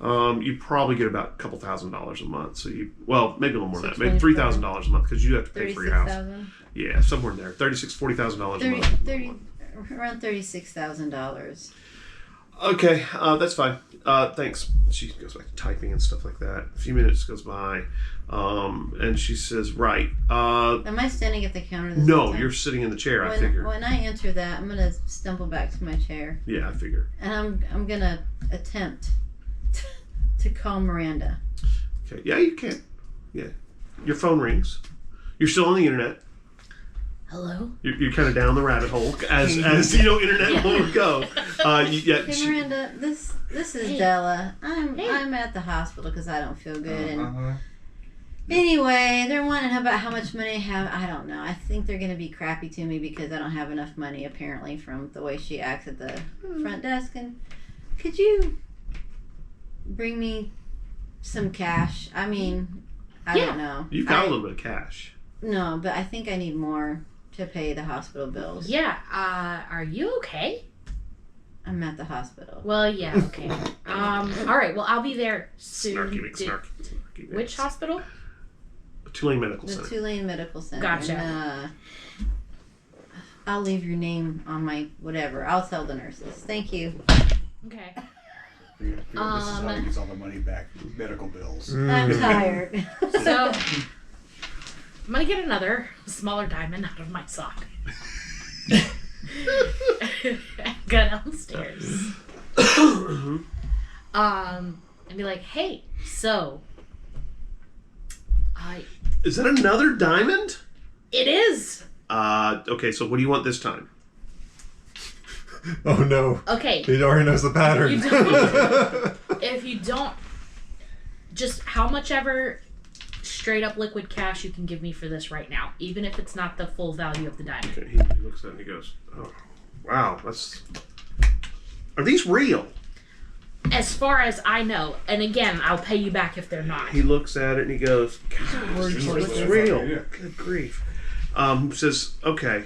what. You probably get about a couple $1,000s a month. So maybe a little more than that. Maybe $3,000 a month because you have to pay for your house. 36,000. Yeah, somewhere in there. $40,000 a month. Around $36,000. Okay, that's fine. Thanks. She goes back to typing and stuff like that. A few minutes goes by, and she says, "Right." Am I standing at the counter this No, whole time? you're sitting in the chair. I figure. When I enter that, I'm gonna stumble back to my chair. Yeah, I figure. And I'm gonna attempt to call Miranda. Okay. Yeah, you can. Yeah. Your phone rings. You're still on the internet. Hello? You're kind of down the rabbit hole, as internet will go. Hey Miranda, this is Dela. I'm at the hospital because I don't feel good. And anyway, they're wanting about how much money I have. I don't know. I think they're going to be crappy to me because I don't have enough money, apparently, from the way she acts at the front desk. And could you bring me some cash? I mean, I don't know. You've got a little bit of cash. No, but I think I need more to pay the hospital bills. Yeah. Are you okay? I'm at the hospital. Well, yeah. Okay. All right. Well, I'll be there soon. Snarky. Which hospital? Tulane Medical The Center. Tulane Medical Center. Gotcha. And, I'll leave your name on my whatever. I'll tell the nurses. Thank you. Okay. This is how he gets all the money back. Medical bills. I'm tired. So I'm gonna get another smaller diamond out of my sock. Go downstairs. And be like, hey, so Is that another diamond? it is. Okay, so what do you want this time? Oh no. Okay. He already knows the pattern. You don't, if you don't, just how much ever straight up liquid cash you can give me for this right now, even if it's not the full value of the diamond. Okay, he looks at it and he goes, oh, wow, are these real? As far as I know, and again, I'll pay you back if they're not. He looks at it and he goes, God, this looks real. Good grief. Says, okay,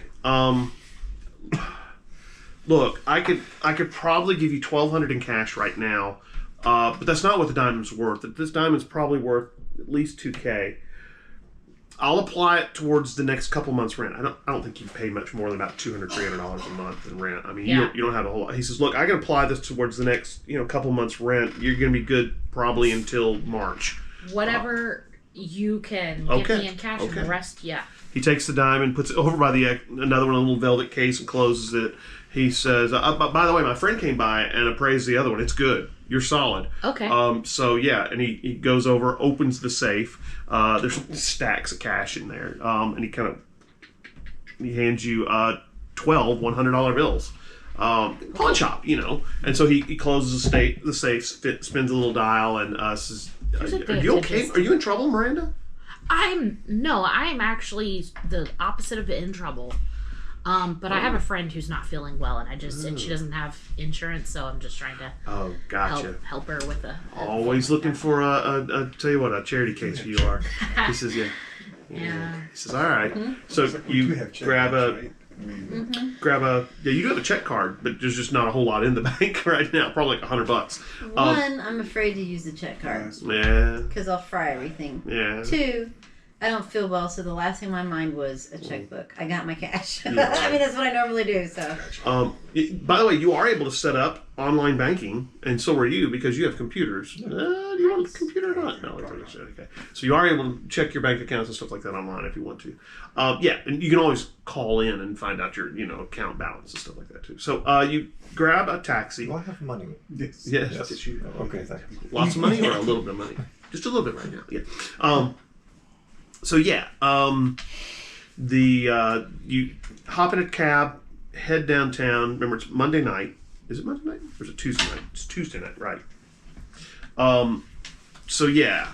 look, I could probably give you $1,200 in cash right now, but that's not what the diamond's worth. This diamond's probably worth at least $2,000. I'll apply it towards the next couple months' rent. I don't think you pay much more than about $200, $300 a month in rent. I mean, Yeah. you don't have a whole lot. He says, look, I can apply this towards the next couple months' rent. You're going to be good probably until March. Whatever you can give Okay, me in cash, and okay. the rest, yeah. He takes the diamond, puts it over by another one, a little velvet case, and closes it. He says, by the way, my friend came by and appraised the other one. It's good. You're solid. Okay. So, yeah, and he goes over, opens the safe. There's stacks of cash in there. And he hands you 12 $100 bills. Pawn shop, And so he closes the safe, spins a little dial, and says, are you okay? Are you in trouble, Miranda? I'm actually the opposite of in trouble. But I have a friend who's not feeling well, and and she doesn't have insurance, so I'm just trying to Gotcha. help her with Always looking for tell you what, a charity case for you are. He says, yeah. Yeah. He says, all right. So We you have check grab cards, a right? I mean, you do have a check card, but there's just not a whole lot in the bank right now. Probably like $100. One, I'm afraid to use the check card Yeah. because I'll fry everything. Yeah. Two, I don't feel well, so the last thing on my mind was a checkbook. I got my cash. Yeah. I mean, that's what I normally do. So By the way, you are able to set up online banking, and so are you because you have computers. Do you want a computer or not? No, okay. So you are able to check your bank accounts and stuff like that online if you want to. Yeah, and you can always call in and find out your account balance and stuff like that too. So you grab a taxi. Do I have money? yes. Yes. You, Okay, thanks. lots of money or a little bit of money? Just a little bit right now. Yeah. So yeah, you hop in a cab, head downtown. Remember, it's Monday night. Is it Monday night or is it Tuesday night? It's Tuesday night, right? So yeah.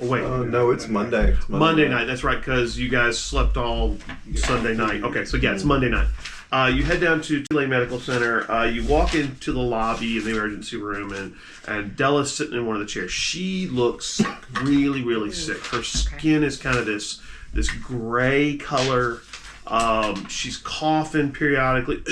Oh, wait. No, it's Monday. It's Monday night. That's right, because you guys slept all Sunday night. Okay, so yeah, it's Monday night. You head down to Tulane Medical Center. You walk into the lobby in the emergency room, and Dela's sitting in one of the chairs. She looks sick, really, really sick. Her skin is kind of this gray color. She's coughing periodically.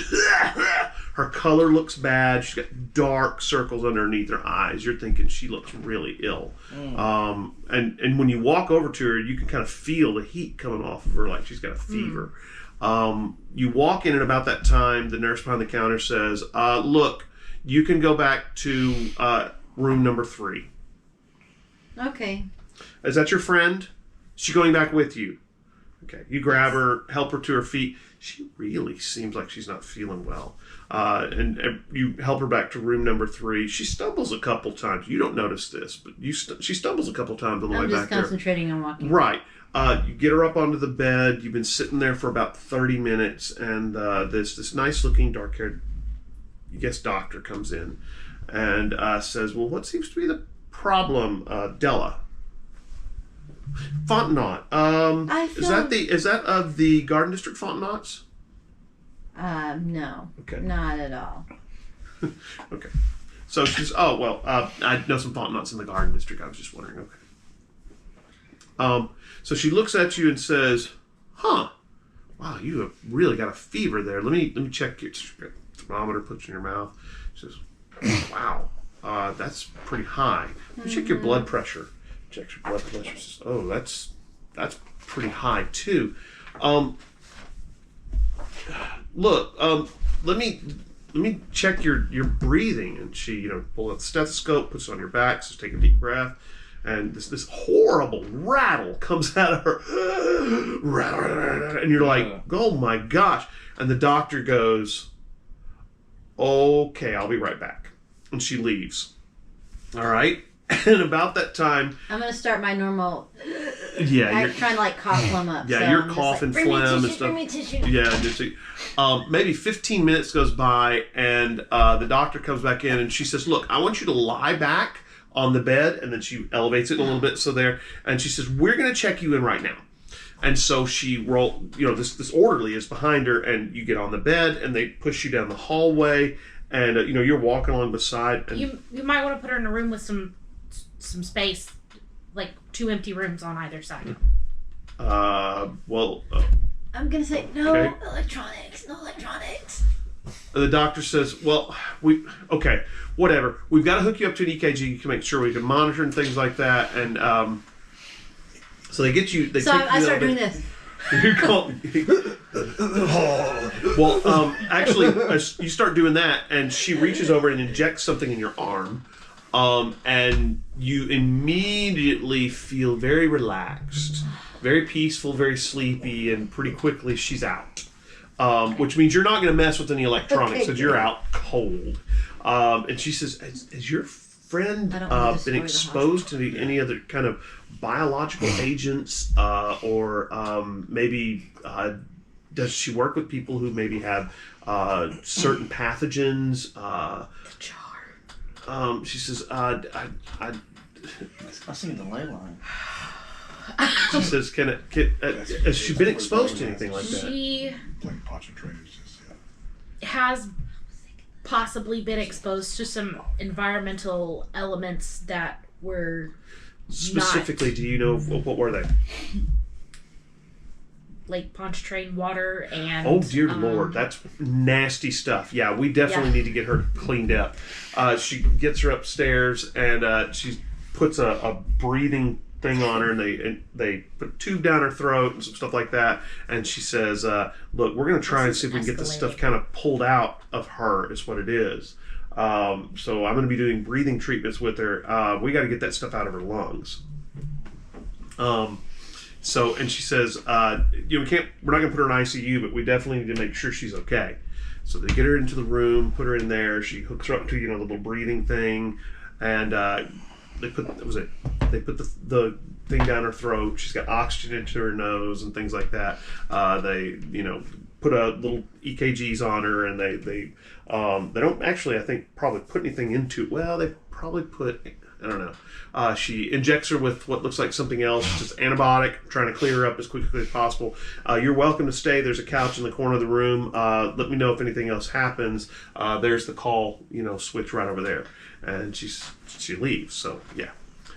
Her color looks bad. She's got dark circles underneath her eyes. You're thinking she looks really ill. And when you walk over to her, you can kind of feel the heat coming off of her, like she's got a fever. You walk in, and about that time, the nurse behind the counter says, look, you can go back to room number 3. okay. Is that your friend? Is she going back with you? Okay. You grab her, help her to her feet. She really seems like she's not feeling well. And you help her back to room number 3. She stumbles a couple times. You don't notice this, but she stumbles a couple times on the way I'm back just there. concentrating on walking. Right. You get her up onto the bed. You've been sitting there for about 30 minutes, and this nice-looking, dark-haired, doctor comes in and says, well, what seems to be the problem, Dela? Fontenot. Is that of the Garden District Fontenots? No. Okay. Not at all. Okay. So she's, I know some Fontenots in the Garden District. I was just wondering. Okay. So she looks at you and says, wow, you have really got a fever there. Let me check your thermometer, puts it in your mouth. She says, wow, that's pretty high. Let me check your blood pressure. Checks your blood pressure. Says, oh, that's that's pretty high too. Look, let me check your breathing. And she, pull out the stethoscope, puts it on your back, says take a deep breath. And this horrible rattle comes out of her. And you're like, oh my gosh. And the doctor goes, okay, I'll be right back. And she leaves. All right. And about that time, I'm going to start my normal. Yeah. I'm trying to like cough phlegm up. Yeah, so you're I'm coughing just like, phlegm and stuff. Bring me tissue. Yeah, maybe 15 minutes goes by, and the doctor comes back in, and she says, look, I want you to lie back on the bed, and then she elevates it a little bit, and she says, we're going to check you in right now. And so she this orderly is behind her, and you get on the bed, and they push you down the hallway, and you're walking along beside. And you might want to put her in a room with some space, like 2 empty rooms on either side. I'm gonna say no electronics. The doctor says, well, whatever. We've got to hook you up to an EKG to make sure we can monitor and things like that. And so they get you. I start doing this. Well, actually, you start doing that, and she reaches over and injects something in your arm, and you immediately feel very relaxed, very peaceful, very sleepy, and pretty quickly she's out. Which means you're not going to mess with any electronics, because you're out cold. And she says, has your friend been exposed to any other kind of biological agents, or maybe does she work with people who maybe have certain pathogens? She says, I seen the ley line. She says, has she been exposed to anything like that? She Playing Pontchartrain is just, has possibly been exposed to some environmental elements that were Specifically, do you know what were they? Like Pontchartrain water and... Oh, dear Lord. That's nasty stuff. Yeah, we definitely need to get her cleaned up. She gets her upstairs, and she puts a breathing thing on her, and they put a tube down her throat and some stuff like that. And she says, look, we're going to try and see if we can get this stuff kind of pulled out of her, is what it is. So I'm going to be doing breathing treatments with her. We got to get that stuff out of her lungs. And she says, we're not going to put her in ICU, but we definitely need to make sure she's okay. So they get her into the room, put her in there. She hooks her up to, the little breathing thing, and they put the thing down her throat. She's got oxygen into her nose and things like that. They put a little EKGs on her, and they don't actually, I think, probably put anything into it. Well, they probably put, I don't know. She injects her with what looks like something else, just antibiotic, trying to clear her up as quickly as possible. You're welcome to stay. There's a couch in the corner of the room. Let me know if anything else happens. There's the call, switch right over there. And she leaves. So, yeah.